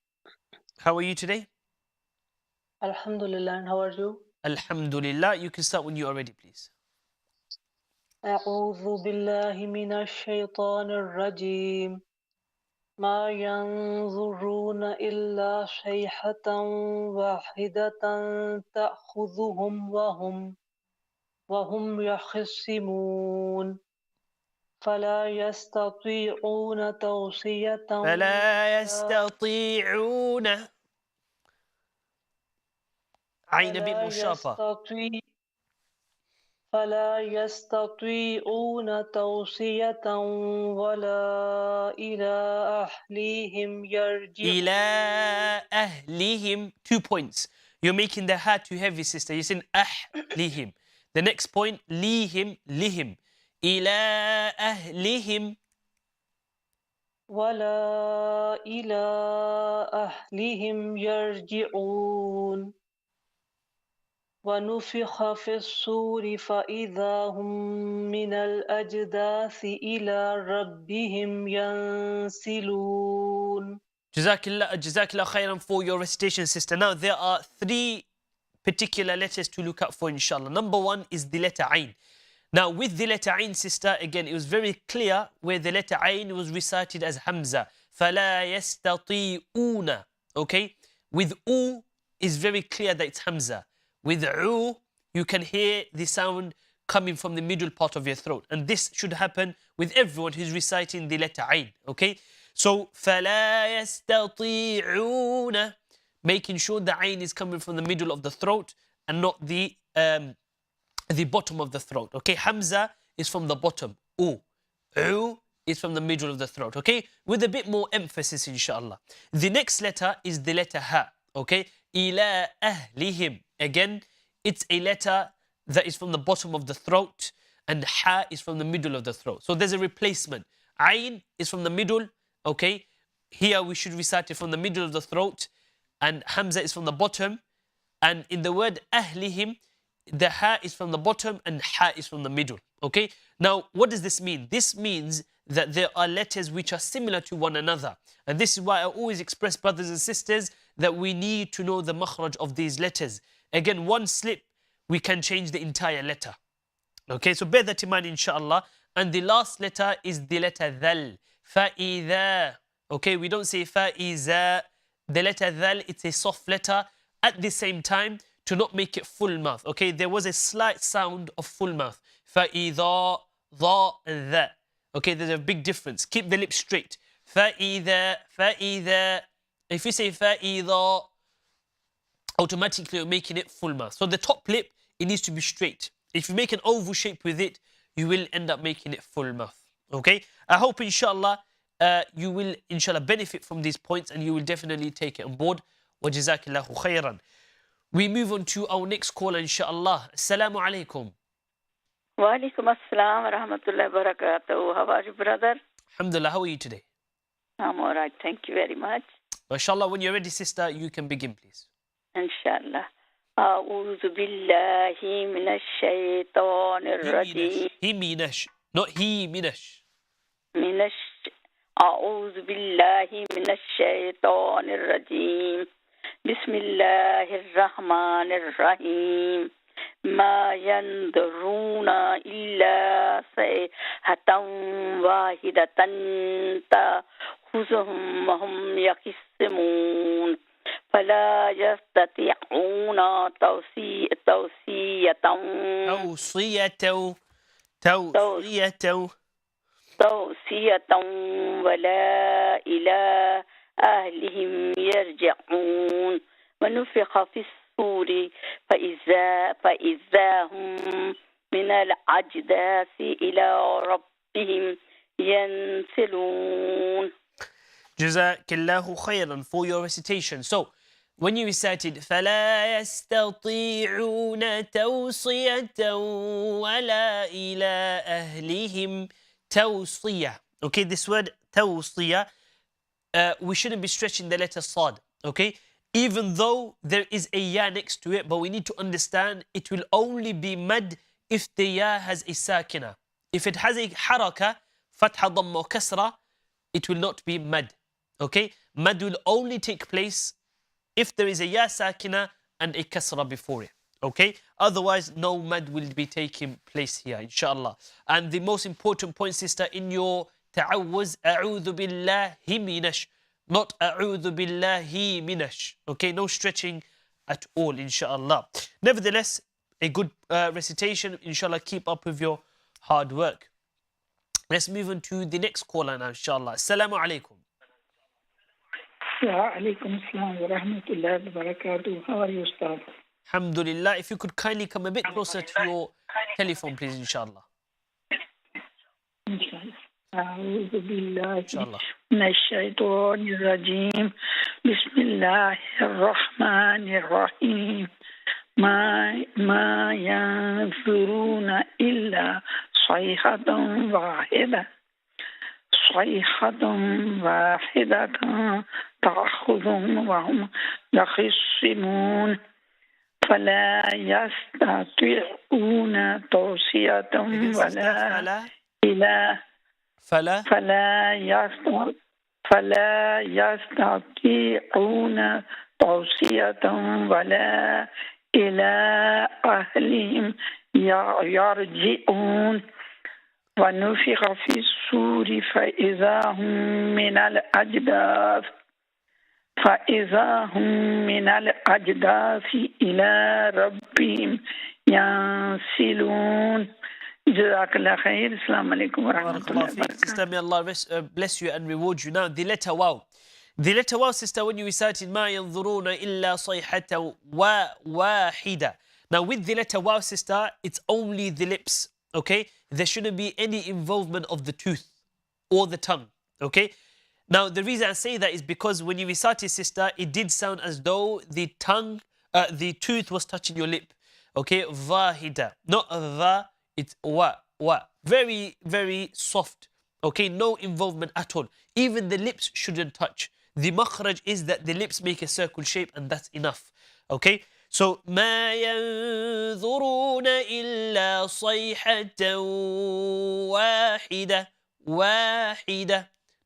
How are you today? Alhamdulillah, and how are you? Alhamdulillah. You can start when you are ready, please. أعوذ بالله من الشيطان الرجيم ما ينظرون إلا صيحة واحدة تأخذهم وهم يخصمون فلا يستطيعون توصية فلا يستطيعون. عين بالمشافة. فلا يستطيعون توصية ولا إلى أهلهم يرجعون. إلى أهلهم. 2 points. You're making the ha too heavy, sister. You're saying أهلهم. The next point, ليهم, لهم. إلى أهلهم. ولا إلى أهلهم يرجعون. ونفخ في الصور فإذا هم من الأجداث إلى ربهم ينسلون. Jazakallah khairan for your recitation, sister. Now, there are 3 particular letters to look out for, inshallah. Number 1 is the letter Ain. Now, with the letter Ain, sister, again, it was very clear where the letter Ain was recited as Hamza. فَلَا يَسْتَطِيعُونَ. Okay? With U, it's very clear that it's Hamza. With U, you can hear the sound coming from the middle part of your throat. And this should happen with everyone who's reciting the letter Ain. Okay? So, فَلَا يَسْتَطِيعُونَ. Making sure the Ain is coming from the middle of the throat and not the bottom of the throat. Okay? Hamza is from the bottom. U is from the middle of the throat. Okay? With a bit more emphasis, inshallah. The next letter is the letter Ha. Okay? إِلَىٰ أَهْلِهِمْ. Again, it's a letter that is from the bottom of the throat, and Ha is from the middle of the throat. So there's a replacement. Ain is from the middle, okay? Here we should recite it from the middle of the throat, and Hamza is from the bottom. And in the word Ahlihim, the Ha is from the bottom and Ha is from the middle, okay? Now, what does this mean? This means that there are letters which are similar to one another. And this is why I always express, brothers and sisters, that we need to know the makhraj of these letters. Again, one slip, we can change the entire letter. Okay, so bear that in mind, inshallah. And the last letter is the letter Dhal. Fa'idha. Okay, we don't say Fa'iza. The letter Dhal, it's a soft letter. At the same time, to not make it full mouth. Okay, there was a slight sound of full mouth. Fa'idha, dha, and dha. Okay, there's a big difference. Keep the lips straight. Fa'idha, fa'idha. If you say fa'idha, automatically you're making it full mouth. So the top lip, it needs to be straight. If you make an oval shape with it, you will end up making it full mouth. Okay? I hope, inshallah, you will, inshallah, benefit from these points and you will definitely take it on board. Wa jazakillahu khairan. We move on to our next caller, inshallah. Assalamu alaikum. Wa alaikum assalam wa rahmatullahi wa barakatuh. How are you, brother? Alhamdulillah, how are you today? I'm all right. Thank you very much. Inshallah, when you're ready, sister, you can begin, please. Inshallah. أعوذ بالله من الشيطان الرجيم. He minash, not he minash. أعوذ بالله من الشيطان الرجيم. بسم الله الرحمن الرحيم. ما ينظرون إلا صيحة واحدة تأخذهم وهم يخصمون فلا يستطيعون توصية ولا إلى أهلهم يرجعون ونفخ في الصور فإذا هم من الأجداث إلى ربهم ينسلون. Jazakallahu khairan for your recitation. So, when you recited فَلَا يَسْتَطِيعُونَ تَوْصِيَةً وَلَا إِلَىٰ أَهْلِهِمْ تَوْصِيَةً. Okay, this word تَوْصِيَةً, we shouldn't be stretching the letter sad. Okay, even though there is a ya next to it, but we need to understand it will only be mad if the ya has a sakina. If it has a haraka, fatha, dhamma, kasra, it will not be mad. Okay, mad will only take place if there is a ya sakina and a kasra before it. Okay, otherwise no mad will be taking place here, inshallah. And the most important point, sister, in your ta'awwuz, a'udhu billahi minash, not a'udhu billahi minash. Okay, no stretching at all, inshallah. Nevertheless, a good recitation, inshallah. Keep up with your hard work. Let's move on to the next caller now, inshallah. Assalamu alaikum. Wa alaikum assalam wa rahmatullahi wa barakatuh. How are you, Ustadh? Alhamdulillah. If you could kindly come a bit closer to your telephone, please, inshallah. Inshallah. أعوذ بالله Inshallah. من الشيطان الرجيم. بسم الله الرحمن الرحيم. ما ينظرون إلا صيحة واحدة تأخذهم وهم يخصمون فلا يستطيعون توصية ولا إلى فلا يستطيعون توصية ولا إلى أهلهم يرجعون ونفخ في الصور فإذا هم من الأجداث إلى ربهم ينسلون. Jazakallah khair. Assalamu alaikum wa rahmatullahi wa barakatuh. Sister, may Allah bless you and reward you. Now, the letter waw. The letter waw, sister, when you recited ما ينظرون إلا صيحة واحدة. Now, with the letter waw, sister, it's only the lips. Okay, there shouldn't be any involvement of the tooth or the tongue. Okay, now the reason I say that is because when you recited, sister, it did sound as though the tooth was touching your lip. Okay, vahida, not va, it's wa. Very, very soft. Okay, no involvement at all. Even the lips shouldn't touch. The makhraj is that the lips make a circle shape, and that's enough. Okay. So, ما ينظرون إلا صيحة واحدة.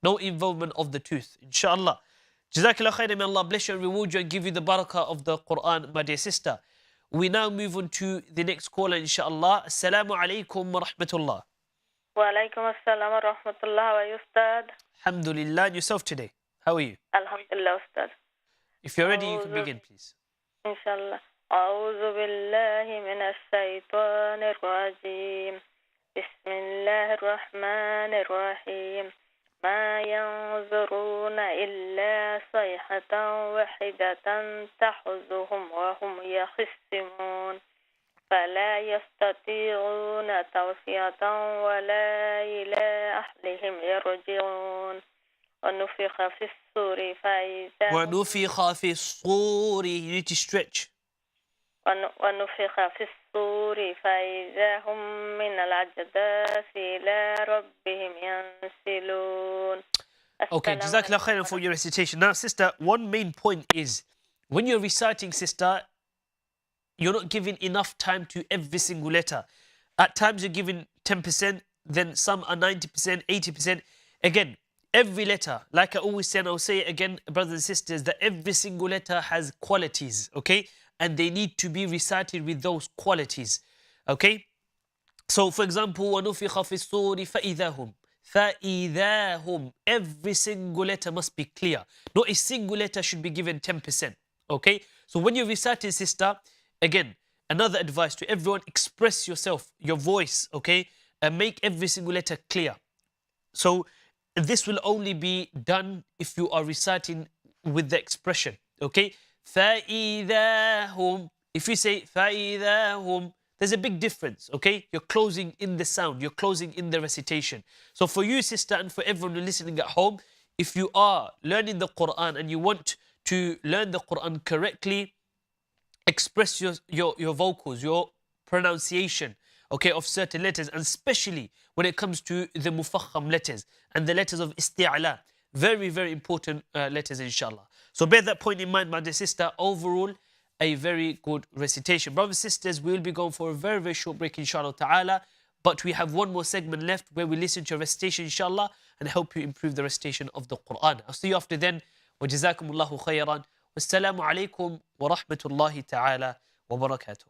No involvement of the tooth, inshallah. Jazakallah khairan, may Allah bless you and reward you and give you the barakah of the Qur'an, my dear sister. We now move on to the next caller, inshallah. Assalamu alaikum wa rahmatullah. Wa alaikum assalam wa rahmatullah. How are you, Ustadh? Alhamdulillah. And yourself today? How are you? Alhamdulillah, Ustadh. If you're ready, you can begin, please. Inshallah. أعوذ بالله من الشيطان الرجيم. بسم الله الرحمن الرحيم. ما ينظرون إلا صيحة واحدة تأخذهم وهم يخصمون فلا يستطيعون توصية ولا إلى أهلهم يرجعون ونفخ في الصور فإذا ونفخ في الصور. You need to stretch. ونفخ في الصور فإذا هم من الأجداث إلى ربهم ينسلون. Okay, Jazakallah khairan for your recitation. Now, sister, one main point is when you're reciting, sister, you're not giving enough time to every single letter. At times you're giving 10%, then some are 90%, 80%. Again, every letter, like I always say, and I'll say it again, brothers and sisters, that every single letter has qualities, okay? And they need to be recited with those qualities, okay? So, for example, وَنُفِخَ فِي الصُّورِ فَإِذَا هُمْ فَإِذَا هُمْ. Every single letter must be clear. Not a single letter should be given 10%, okay? So when you're reciting, sister, again, another advice to everyone, express yourself, your voice, okay? And make every single letter clear. So this will only be done if you are reciting with the expression, okay? فَإِذَا هُمْ. If you say فَإِذَا هُمْ, there's a big difference, okay? You're closing in the sound, you're closing in the recitation. So for you, sister, and for everyone listening at home, if you are learning the Qur'an and you want to learn the Qur'an correctly, express your vocals, your pronunciation, okay, of certain letters, and especially when it comes to the mufakham letters and the letters of isti'ala. Very, very important letters, inshallah. So bear that point in mind, my dear sister. Overall, a very good recitation. Brothers and sisters, we will be going for a very, very short break, inshallah ta'ala. But we have one more segment left where we listen to a recitation, inshallah, and help you improve the recitation of the Qur'an. I'll see you after then. وجزاكم الله خيرا والسلام عليكم ورحمة الله تعالى وبركاته.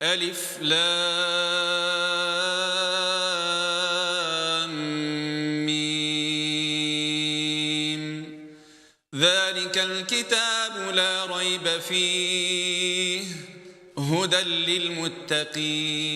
ألف لام ميم ذلك الكتاب لا ريب فيه هدى للمتقين.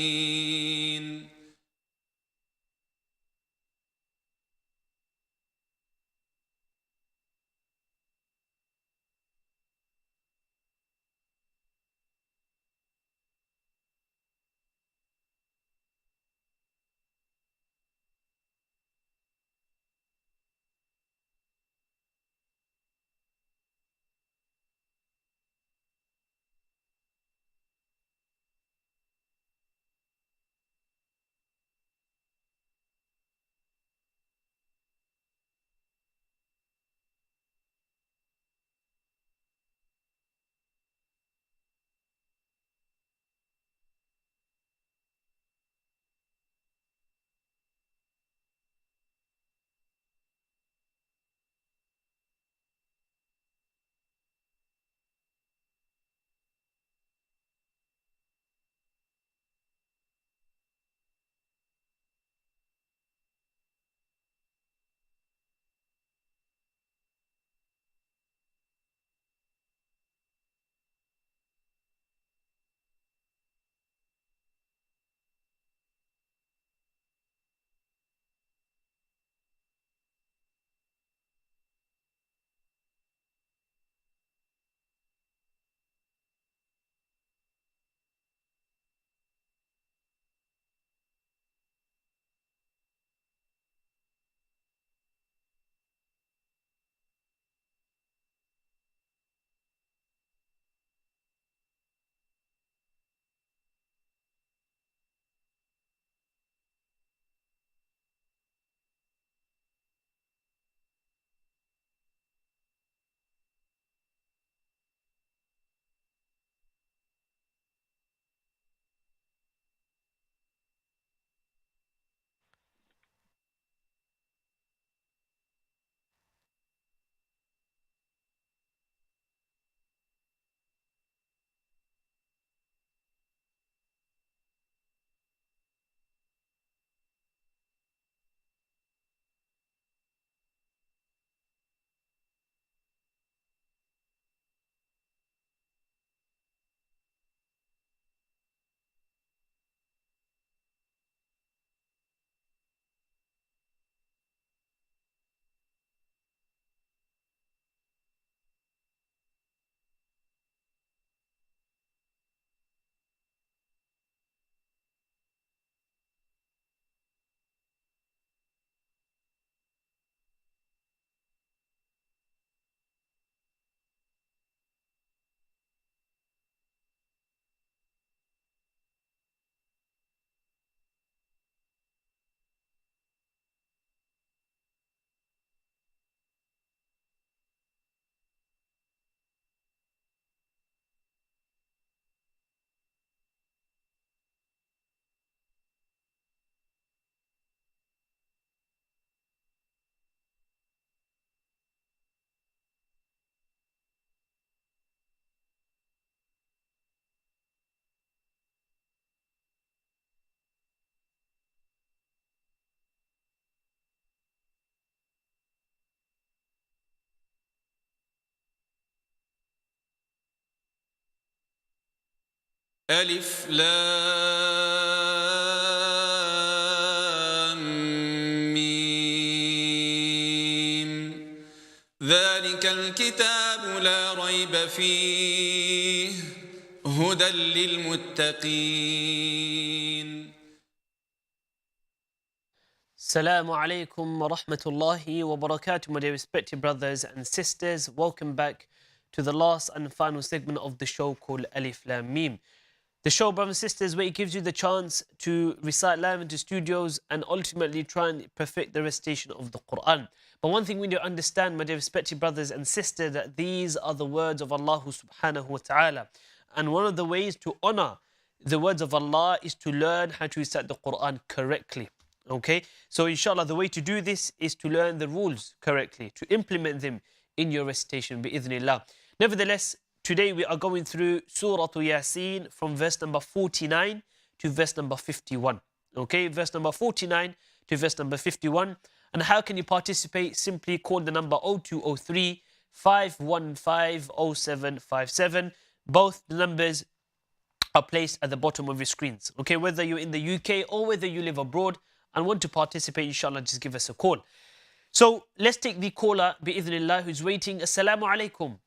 ألف لام ميم ذلك الكتاب لا ريب فيه هدى للمتقين. Assalamu alaikum wa rahmatullahi wa barakatuh, my dear respected brothers and sisters. Welcome back to the last and final segment of the show called Alif, Laam, Meem. The show, brothers and sisters, where it gives you the chance to recite live into studios and ultimately try and perfect the recitation of the Qur'an. But one thing we need to understand, my dear respected brothers and sisters, that these are the words of Allah subhanahu wa ta'ala. And one of the ways to honor the words of Allah is to learn how to recite the Qur'an correctly. Okay, so inshallah the way to do this is to learn the rules correctly, to implement them in your recitation bi'idhnillah. Nevertheless, today we are going through Surah Ya Sin from verse number 49 to verse number 51. Okay, verse number 49 to verse number 51. And how can you participate? Simply call the number 0203 515 0757. Both the numbers are placed at the bottom of your screens. Okay, whether you're in the UK or whether you live abroad and want to participate, inshallah, just give us a call. So let's take the caller, bi'idhnillah, who's waiting. Assalamu alaikum.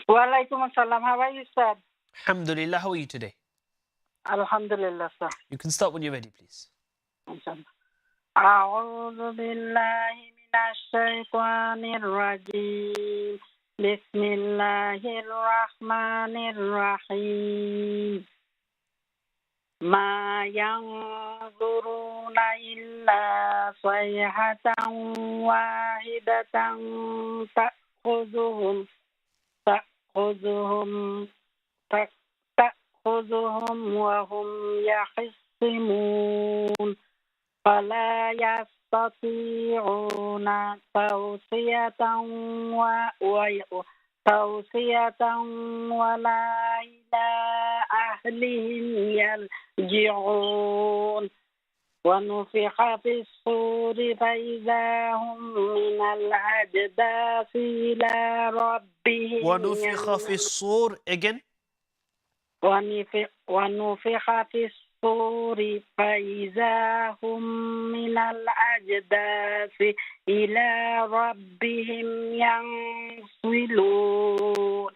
Wa alaikum assalam. How are you, sir? Alhamdulillah, how are you today? Alhamdulillah, sir. You can start when you're ready, please. أعوذ بالله من الشيطان الرجيم بسم الله الرحمن الرحيم ما ينظرون إلا صيحة واحدة تأخذهم وهم يخصمون فلا يستطيعون توصية ولا إلى أهلهم يرجعون ونفخ في الصور فإذا هم من الأجداث إلى ربهم ونفخ في الصور again. ونفخ في الصور فإذا هم من الأجداث إلى ربهم ينسلون.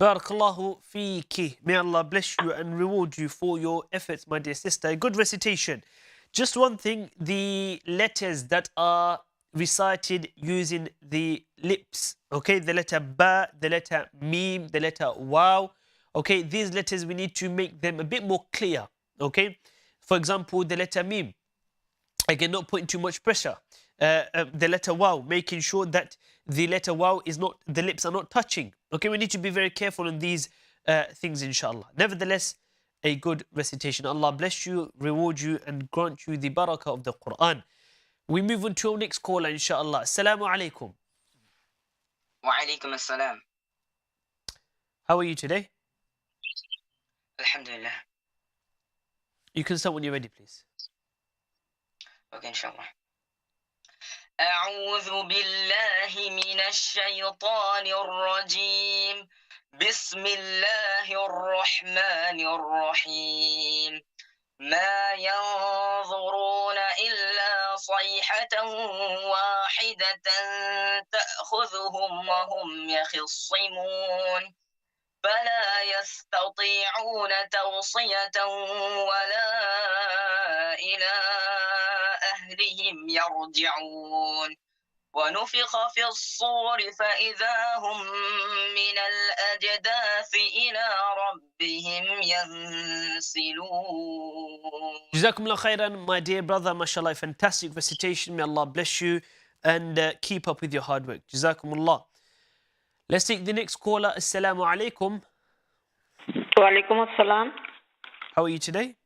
Barakallahu feeki. May Allah bless you and reward you for your efforts, my dear sister. Good recitation. Just one thing, the letters that are recited using the lips, okay, the letter ba, the letter meem, the letter waw, okay, these letters we need to make them a bit more clear, okay. For example, the letter meem, again, not putting too much pressure. The letter waw, making sure that the letter waw is not, the lips are not touching. Okay, we need to be very careful on these things, inshallah. Nevertheless, a good recitation. Allah bless you, reward you, and grant you the barakah of the Qur'an. We move on to our next caller, inshallah. Assalamu alaikum. Wa alaikum assalam. How are you today? Alhamdulillah. You can start when you're ready, please. Okay, inshallah. أعوذ بالله من الشيطان الرجيم بسم الله الرحمن الرحيم ما ينظرون إلا صيحة واحدة تأخذهم وهم يخصمون فلا يستطيعون توصية ولا إلى أهلهم يرجعون ونفخ في الصور فإذا هم من الأجداث إلى ربهم ينسلون. Jazakumullah khairan, my dear brother, mashallah, fantastic recitation. May Allah bless you and keep up with your hard work. Jazakumullah. Let's take the next caller. Assalamu alaikum. Wa alaikum assalam. How are you today?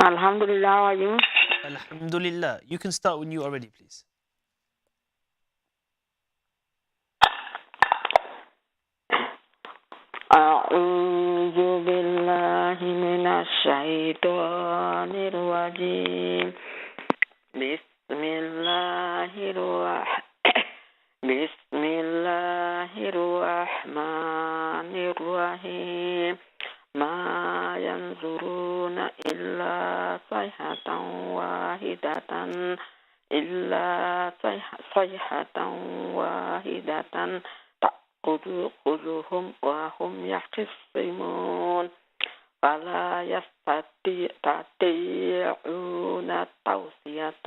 Alhamdulillah, how are you? Alhamdulillah. You can start when you are ready, please. أعوذ بالله من الشيطان الرجيم بسم الله الرحمن الرحيم ما ينظرون إلا صيحة واحدة إلا صيحة واحدة تأخذهم وهم يخصمون فلا يستطيعون توصية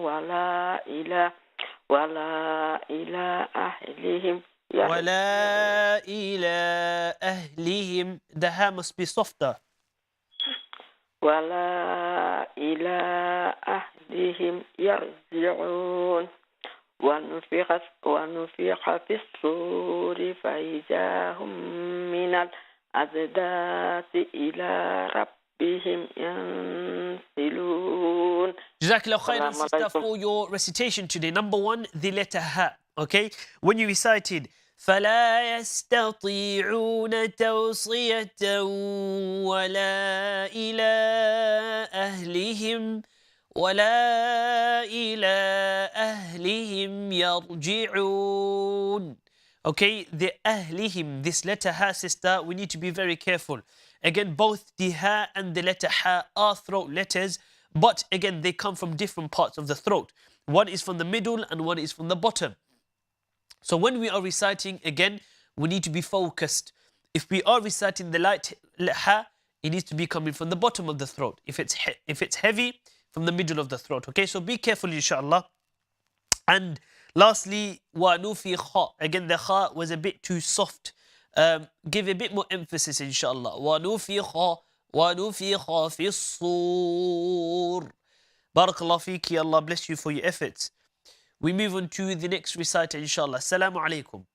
ولا إلى أهلهم ولا إلى أهلهم. The ha must be softer. ولا إلى أهلهم يرجعون ونفخ في الصور فإذا هم من الأجداث إلى ربهم ينسلون. Jazakallah khairan, sister, for your recitation today. Number one, the letter ha. Okay? When you recited, فَلَا يَسْتَطِيعُونَ تَوْصِيَةً وَلَا إِلَىٰ أَهْلِهِمْ يَرْجِعُونَ. Okay, the ahlihim, this letter ha, sister, we need to be very careful. Again, both the ha and the letter ha are throat letters, but again, they come from different parts of the throat. One is from the middle and one is from the bottom. So when we are reciting, again, we need to be focused. If we are reciting the light ha, it needs to be coming from the bottom of the throat. If it's heavy, from the middle of the throat. Okay, so be careful, inshallah. And lastly, wa nufi kha. Again, the kha was a bit too soft. Give a bit more emphasis, inshallah. Wa nufi kha fi s-sur. Barakallah feeki. Allah bless you for your efforts. We move on to the next reciter, inshallah. Assalamu alaikum.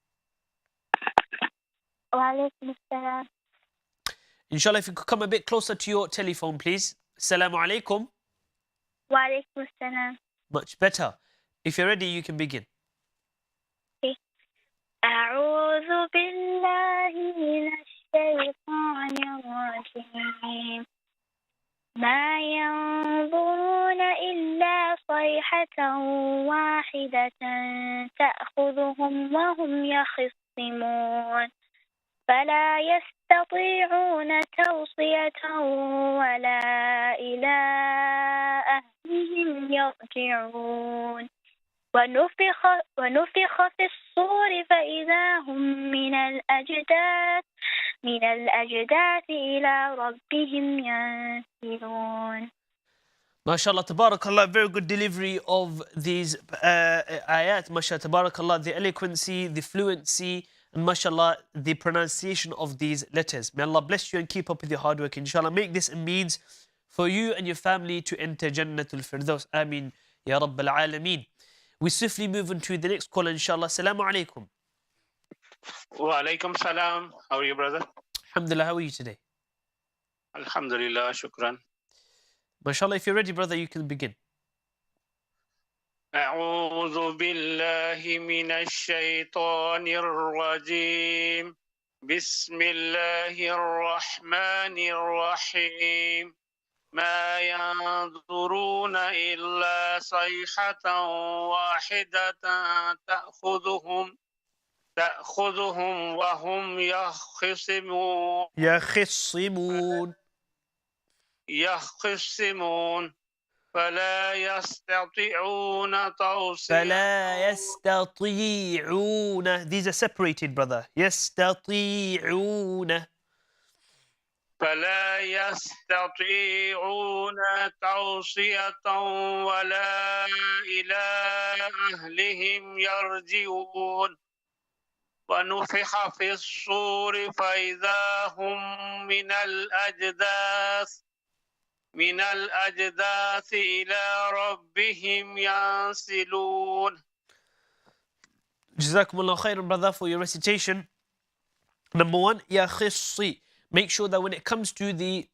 Wa alaikum assalam. Inshallah, if you could come a bit closer to your telephone, please. Assalamu alaikum. Wa alaikum assalam. Much better. If you're ready, you can begin. Okay. أعوذ بالله من الشيطان الرجيم ما ينظرون إلا صيحة واحدة تأخذهم وهم يخصمون فلا يستطيعون توصية ولا إلى أهلهم يرجعون ونفخ في الصور فإذا هم من الأجداث إلى ربهم ينسلون. MashaAllah, tabarakallah, very good delivery of these ayat. MashaAllah, tabarakallah, the eloquency, the fluency, and MashaAllah, the pronunciation of these letters. May Allah bless you and keep up with your hard work. Inshallah, make this a means for you and your family to enter Jannatul Firdaus. Ameen. Ya Rabbal Alameen. We swiftly move on to the next caller, inshallah. Assalamu alaikum. Wa alaikum salam. How are you, brother? Alhamdulillah, how are you today? Alhamdulillah, shukran. MashaAllah, if you're ready, brother, you can begin. أعوذ بالله من الشيطان الرجيم بسم الله الرحمن الرحيم ما ينظرون إلا صيحة واحدة تأخذهم وهم يخصمون فلا يستطيعون توصية. These are separated, brother. يستطيعون. فلا يستطيعون توصية ولا إلى أهلهم يرجعون ونفخ في الصور فإذا هم من الأجداث إلى ربهم ينسلون. Jazakumullah khairan, brother, for your recitation. Number one, ya khissi. Make sure that when it comes to the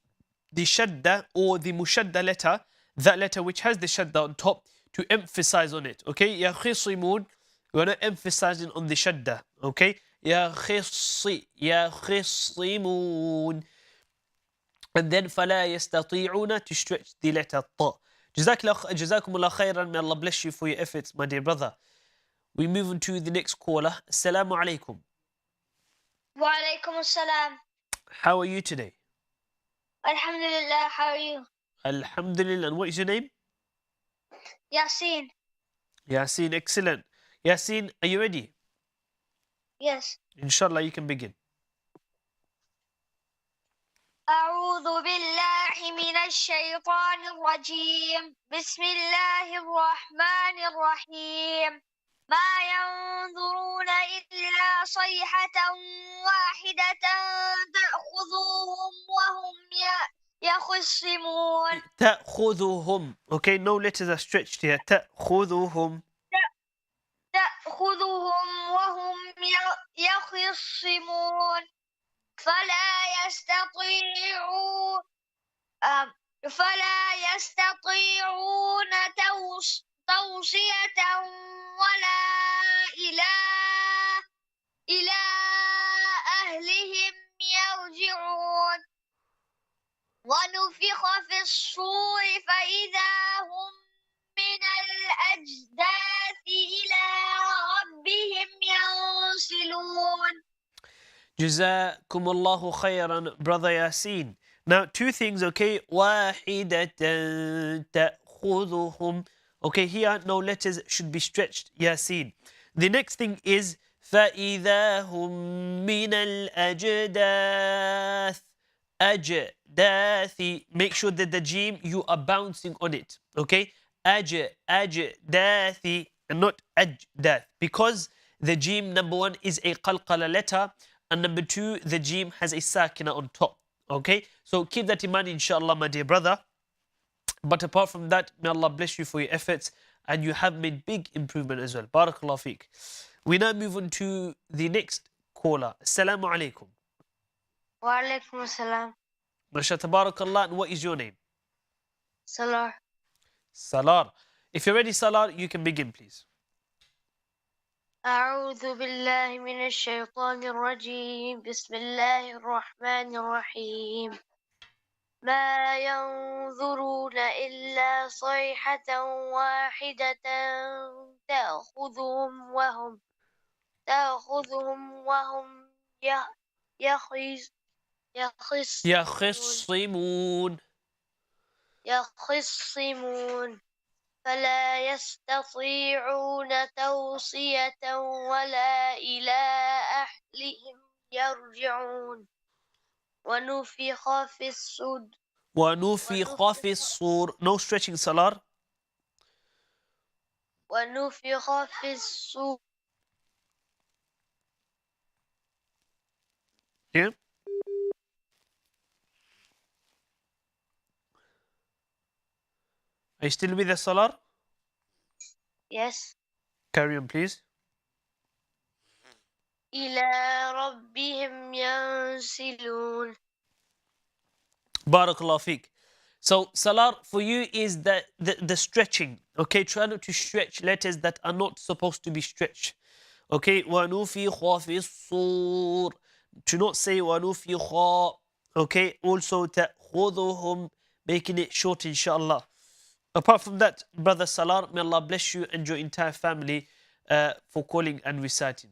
shadda or the mushadda letter, that letter which has the shadda on top, to emphasize on it. Okay? Ya khissimun. We're not emphasizing on the shadda. Okay? Ya khissi. Ya khissimun. And then فَلَا يَسْتَطِيعُونَ to stretch the letter ta. Jazakumullah khairan. May Allah bless you for your efforts, my dear brother. We move on to the next caller. Assalamu alaikum. Wa alaikum assalam. How are you today? Alhamdulillah, how are you? Alhamdulillah. And what is your name? Yasin. Yasin, excellent. Yasin, are you ready? Yes. Inshallah, you can begin. أعوذ بالله من الشيطان الرجيم بسم الله الرحمن الرحيم ما ينظرون إلا صيحة واحدة تأخذهم وهم يخصمون. تأخذهم. Okay, no letters are stretched here. تأخذهم. تأخذهم وهم يخصمون فلا يستطيعون توصية ولا إلى أهلهم يرجعون ونفخ في الصور فإذا هم من الأجداث إلى ربهم ينسلون. جزاكم الله خيرا, brother Yasin. Now, two things, okay? واحدة تأخذهم. Okay, here no letters should be stretched, Yasin. The next thing is فإذا هم من الأجداث. أجداث. Make sure that the jim, you are bouncing on it, okay? أجداث and not أجداث, because the jim, number one, is a qalqala letter, and number two, the jim has a sakina on top. Okay, so keep that in mind, inshallah, my dear brother. But apart from that, may Allah bless you for your efforts, and you have made big improvement as well. Barakallah feek. We now move on to the next caller. Assalamu alaikum. Wa alaikum assalam. Masha tabarakallah. And what is your name? Salar. Salar. If you're ready, Salar, you can begin, please. أعوذ بالله من الشيطان الرجيم بسم الله الرحمن الرحيم ما ينظرون إلا صيحة واحدة تأخذهم وهم يخصمون فلا يستطيعون توصية ولا إلى أهلهم يرجعون ونفخ في الصور. No stretching, Salar. ونفخ في الصور. Yeah. Are you still with us, Salar? Yes. Carry on, please. إلى ربهم ينسلون. Barakallah feek. So, Salar, for you is the stretching. Okay, try not to stretch letters that are not supposed to be stretched. Okay, وَنُفِخَ فِي الصُّورِ. To not say وَنُفِخَ. Okay, also تَأْخُذُهُم, making it short, inshallah. Apart from that, brother Salar, may Allah bless you and your entire family for calling and reciting.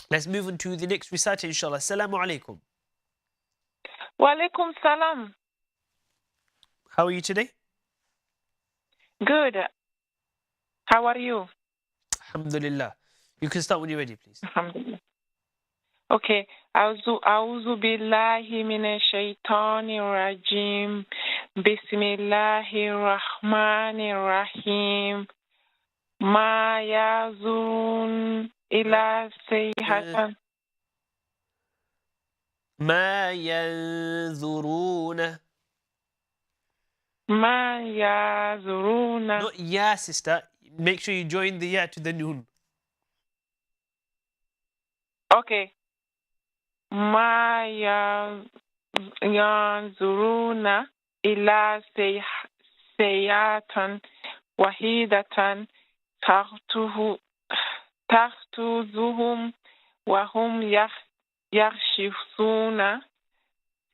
Let's move on to the next reciter, inshallah. Assalamu alaikum. Wa alaikum salam. How are you today? Good. How are you? Alhamdulillah. You can start when you're ready, please. Alhamdulillah. Okay. أعوذ بالله من الشيطان الرجيم بسم الله الرحمن الرحيم ما ينظرون إلى صيحة ما ينظرون. ما ينظرون. Not ya, sister. Make sure you join the ya to the noon. Okay. ما ينظرون إلى سيئة واحدة تأخذهم وهم يخشون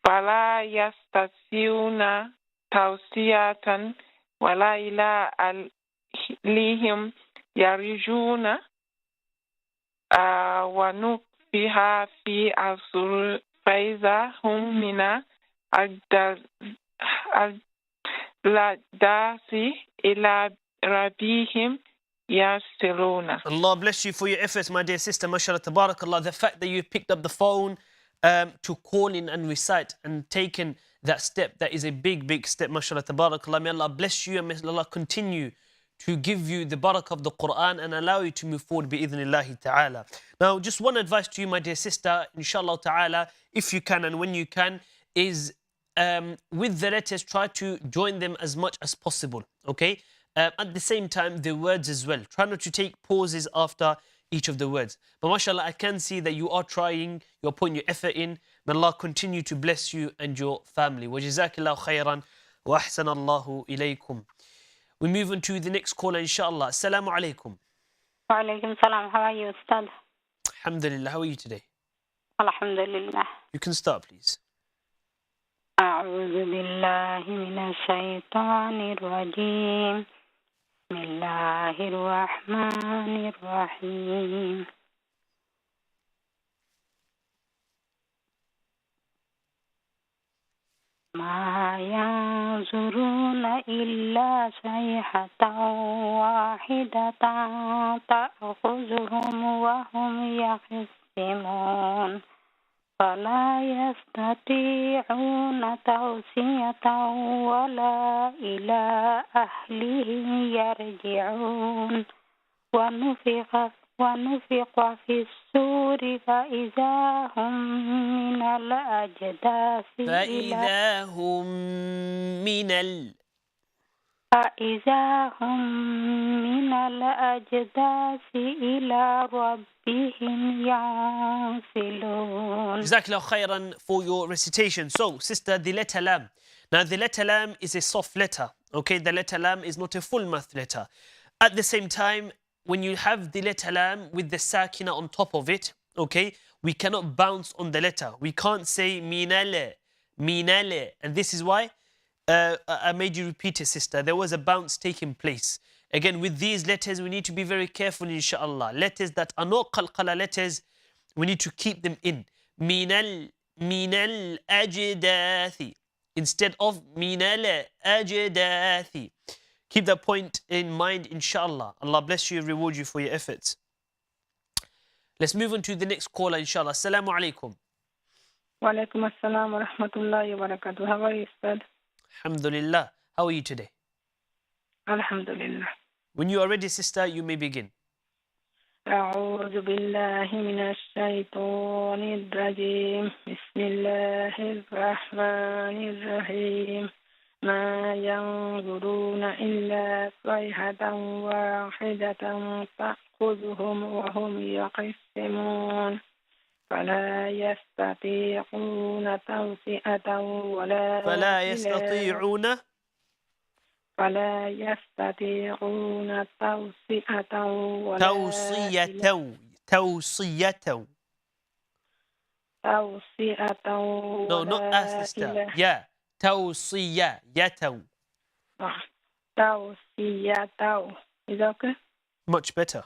فلا يستطيعون توصية ولا إلى أهلهم يرجعون ونفخ في الصور فإذا هم من الأجداث إلى ربهم يرجعون. Allah bless you for your efforts, my dear sister. MashaAllah, tabarakallah. The fact that you picked up the phone to call in and recite and taken that step, that is a big, big step. MashaAllah, tabarakallah. May Allah bless you and may Allah continue to give you the barakah of the Qur'an and allow you to move forward bi-idhnillahi ta'ala. Now, just one advice to you, my dear sister, inshallah ta'ala, if you can and when you can, is with the letters, try to join them as much as possible, okay? At the same time, the words as well. Try not to take pauses after each of the words. But mashallah, I can see that you are trying, you're putting your effort in. May Allah continue to bless you and your family. وَجَزَاكِ اللَّهُ خَيْرًا وَأَحْسَنَ اللَّهُ إِلَيْكُمْ. We move on to the next caller, inshallah. Assalamu alaikum. Wa alaikum salam. How are you, Ustadh? Alhamdulillah. How are you today? Alhamdulillah. You can start, please. أعوذ بالله من الشيطان الرجيم. بسم الله الرحمن الرحيم. ما ينظرون إلا صيحة واحدة تأخذهم وهم يخصمون فلا يستطيعون توصية ولا إلى أهلهم يرجعون ونفخ في السور فإذا هم من الأجداث إلى ربهم ينسلون. Jazakallah khairan for your recitation. So, sister, the letter Lam. Now, the letter Lam is a soft letter. Okay, the letter Lam is not a full mouth letter. At the same time, when you have the letter Lam with the sakina on top of it, okay, we cannot bounce on the letter. We can't say minale, minale. And this is why I made you repeat it, sister. There was a bounce taking place. Again, with these letters, we need to be very careful, inshallah. Letters that are not qalqala letters, we need to keep them in. Minal ajdathi. Instead of minal ajdathi. Keep that point in mind, inshallah. Allah bless you and reward you for your efforts. Let's move on to the next caller, inshallah. Assalamu alaikum. Wa alaikum assalam wa rahmatullahi wa barakatuh. How are you, Ustadh? Alhamdulillah. How are you today? Alhamdulillah. When you are ready, sister, you may begin. أعوذ بالله من الشيطان الرجيم بسم الله الرحمن الرحيم ما ينظرون إلا صيحة واحدة تأخذهم وهم يخصمون فلا يستطيعون توصية ولا فلا يستطيعون توصية ولا توصية No, not us, sister. Yeah. توصية. توصية. Is that okay? Much better.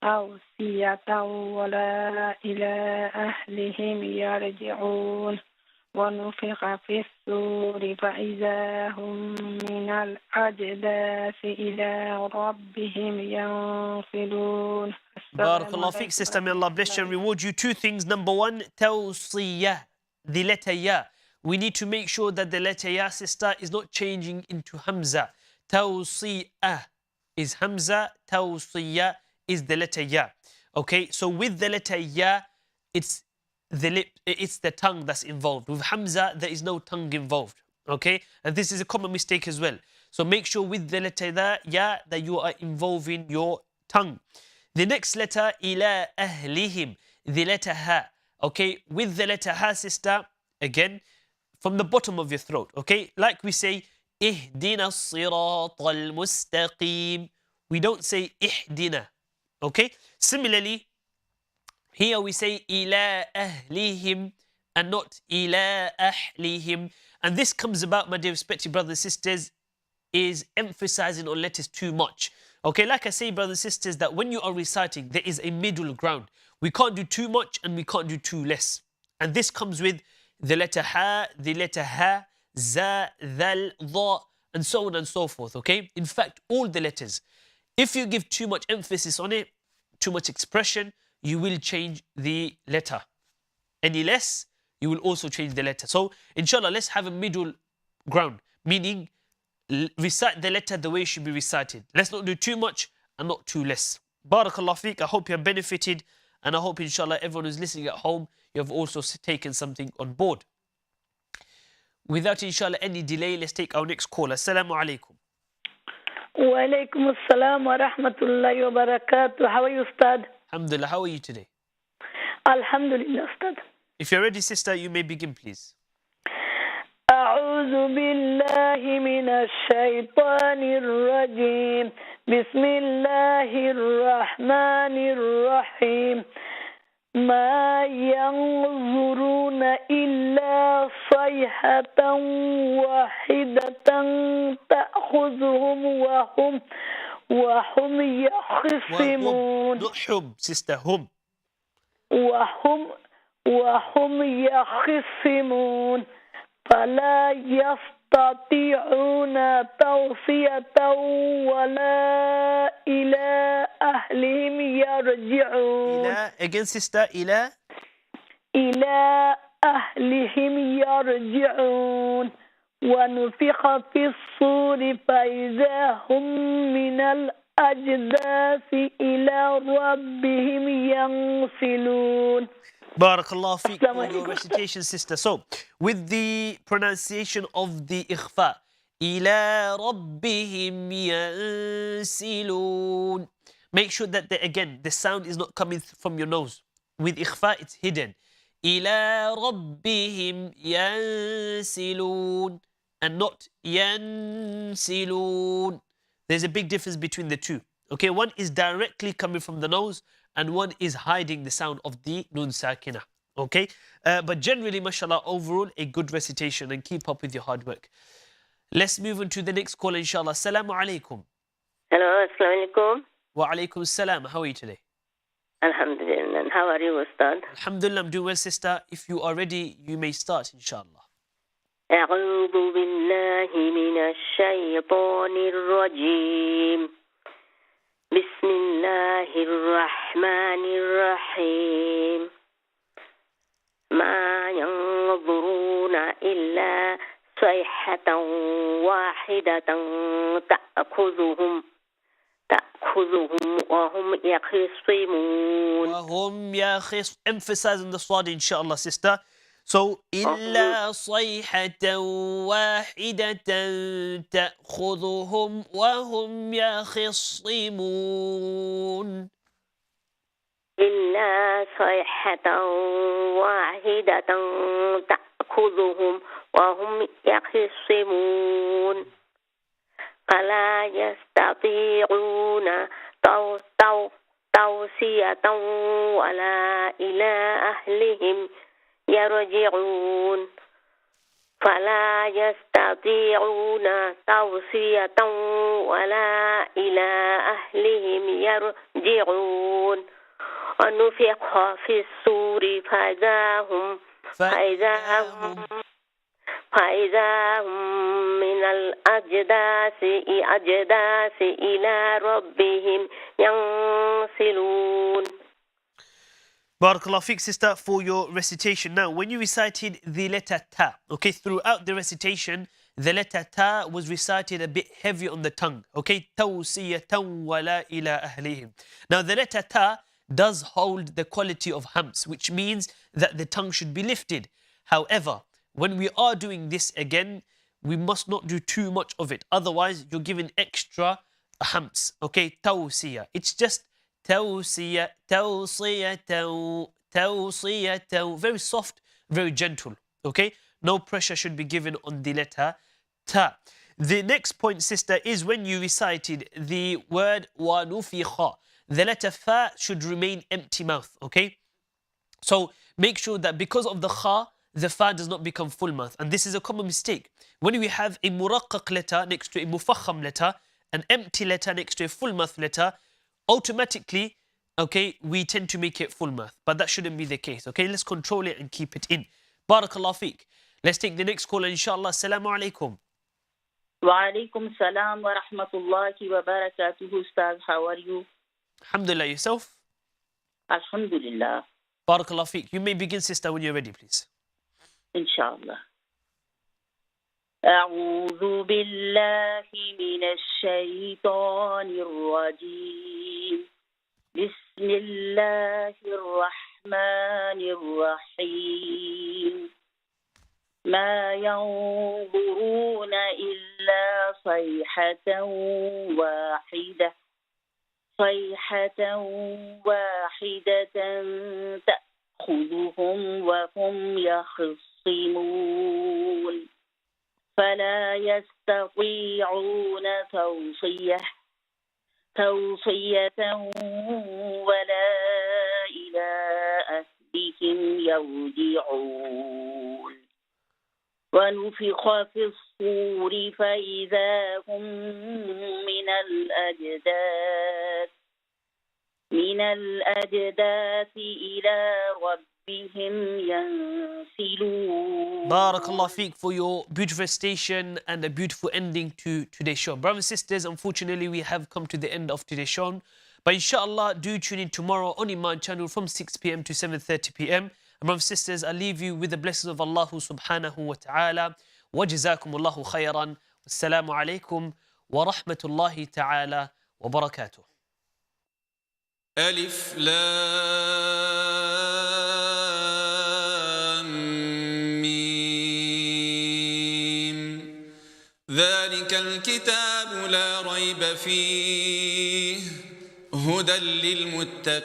توصية ولا إلى أهلهم يرجعون ونفخ في السور فإذا هم من الأجداث إلى ربهم ينسلون. Barakallah fiqh, sister. May Allah bless you and reward you. Two things. Number one, tawsiyah, the letter ya. We need to make sure that the letter ya, sister, is not changing into hamza. Tawsiyah is hamza. Tawsiyah is the letter ya. Okay, so with the letter ya, it's the lip, it's the tongue that's involved. With hamza, there is no tongue involved. Okay, and this is a common mistake as well. So make sure with the letter ya that you are involving your tongue. The next letter, ila ahlihim, the letter ha. Okay, with the letter ha, sister, again, from the bottom of your throat. Okay, like we say, ihdina as-sirat al-mustaqim. We don't say ihdina. Okay, similarly, here we say ila ahlihim and not ila ahlihim. And this comes about, my dear respected brothers and sisters, is emphasizing on letters too much. Okay, like I say, brothers and sisters, that when you are reciting, there is a middle ground. We can't do too much and we can't do too less. And this comes with the letter ha, the letter ha, za, dhal, dha, and so on and so forth, okay? In fact, all the letters. If you give too much emphasis on it, too much expression, you will change the letter. Any less, you will also change the letter. So, inshallah, let's have a middle ground, meaning recite the letter the way it should be recited. Let's not do too much and not too less. Barakallah feek. I hope you have benefited, and I hope, inshallah, everyone who's listening at home, you have also taken something on board. Without, inshallah, any delay, let's take our next caller. Assalamu alaikum. Wa alaikum assalam wa rahmatullahi wa barakatuh. How are you, Ustadh? Alhamdulillah. How are you today? Alhamdulillah, Ustadh. If you're ready, sister, you may begin, please. أعوذ بالله من الشيطان الرجيم بسم الله الرحمن الرحيم ما ينظرون إلا صيحة واحدة تأخذهم وهم يخصمون. Not hum, sister, hum. وهم يخصمون فلا يستطيعون توصية ولا إلى أهلهم يرجعون. Again, sister, إلى أهلهم يرجعون ونفخ في الصور فإذا هم من الأجداث إلى ربهم ينسلون. Barakallah feek for your recitation, sister. So, with the pronunciation of the ikhfa, إِلَىٰ رَبِّهِمْ يَنْسِلُونَ. Make sure that, the sound is not coming from your nose. With ikhfa, it's hidden. إِلَىٰ رَبِّهِمْ يَنْسِلُونَ. And not يَنْسِلُونَ. There's a big difference between the two. Okay, one is directly coming from the nose, and one is hiding the sound of the nun sakina. Okay? But generally, mashallah, overall, a good recitation, and keep up with your hard work. Let's move on to the next call, inshallah. Assalamu alaikum. Hello, assalamu alaikum. Wa alaikum assalam. How are you today? Alhamdulillah. How are you, Ustad? Alhamdulillah, I'm doing well, sister. If you are ready, you may start, inshallah. أعوذ بالله من الشيطان الرجيم بسم الله الرحمن الرحيم ما ينظرون إلا صيحة واحدة تأخذهم وهم يخصمون. Emphasizing the sword, inshallah, sister. So, إلا صيحة واحدة تأخذهم وهم يخصمون. إلا صيحة واحدة تأخذهم وهم يخصمون فلا يستطيعون توصية ولا إلى أهلهم يرجعون فلا يستطيعون توصية ولا إلى أهلهم يرجعون ونفخ في الصور فإذا هم من الأجداث إلى ربهم ينسلون. Barakallah feek, sister, for your recitation. Now, when you recited the letter ta, okay, throughout the recitation, the letter ta was recited a bit heavy on the tongue, okay? Tawsiyatan wala ila ahlihim. Now, the letter ta does hold the quality of hams, which means that the tongue should be lifted. However, when we are doing this again, we must not do too much of it. Otherwise, you're giving extra hams, okay? Tawsiya. It's just توصية very soft, very gentle, okay? No pressure should be given on the letter ta. The next point, sister, is when you recited the word وَنُفِخَ. The letter fa should remain empty mouth, okay? So make sure that because of the kha, the fa does not become full mouth. And this is a common mistake. When we have a muraqqaq letter next to a mufakham letter, an empty letter next to a full mouth letter, automatically, okay, we tend to make it full mouth. But that shouldn't be the case, okay? Let's control it and keep it in. Barakallah feek. Let's take the next caller, inshallah. Assalamu alaikum. Wa alaikum salam wa rahmatullahi wa barakatuh. Ustadh, how are you? Alhamdulillah, yourself? Alhamdulillah. Barakallah feek. You may begin, sister, when you're ready, please. Inshallah. أعوذ بالله من الشيطان الرجيم. بسم الله الرحمن الرحيم. ما ينظرون إلا صيحة واحدة تأخذهم وهم يخصمون فلا يستطيعون توصية ولا إلى أهلهم يرجعون ونفخ في الصور فإذا هم من الأجداث إلى ربهم ينسلون. Barakallah feek for your beautiful recitation and a beautiful ending to today's show. Brothers and sisters, unfortunately we have come to the end of today's show. But inshallah, do tune in tomorrow on Eman Channel from 6 p.m. to 7:30 p.m. And brothers and sisters, I leave you with the blessings of Allah subhanahu wa ta'ala. وَجَزَاكُمُ اللَّهُ خَيْرًا. وَالسَّلَامُ عَلَيْكُمْ وَرَحْمَةُ اللَّهِ تَعَالَى وَبَرَكَاتُهُ. ألف لام ميم ذلك الكتاب لا ريب فيه هدى للمتقين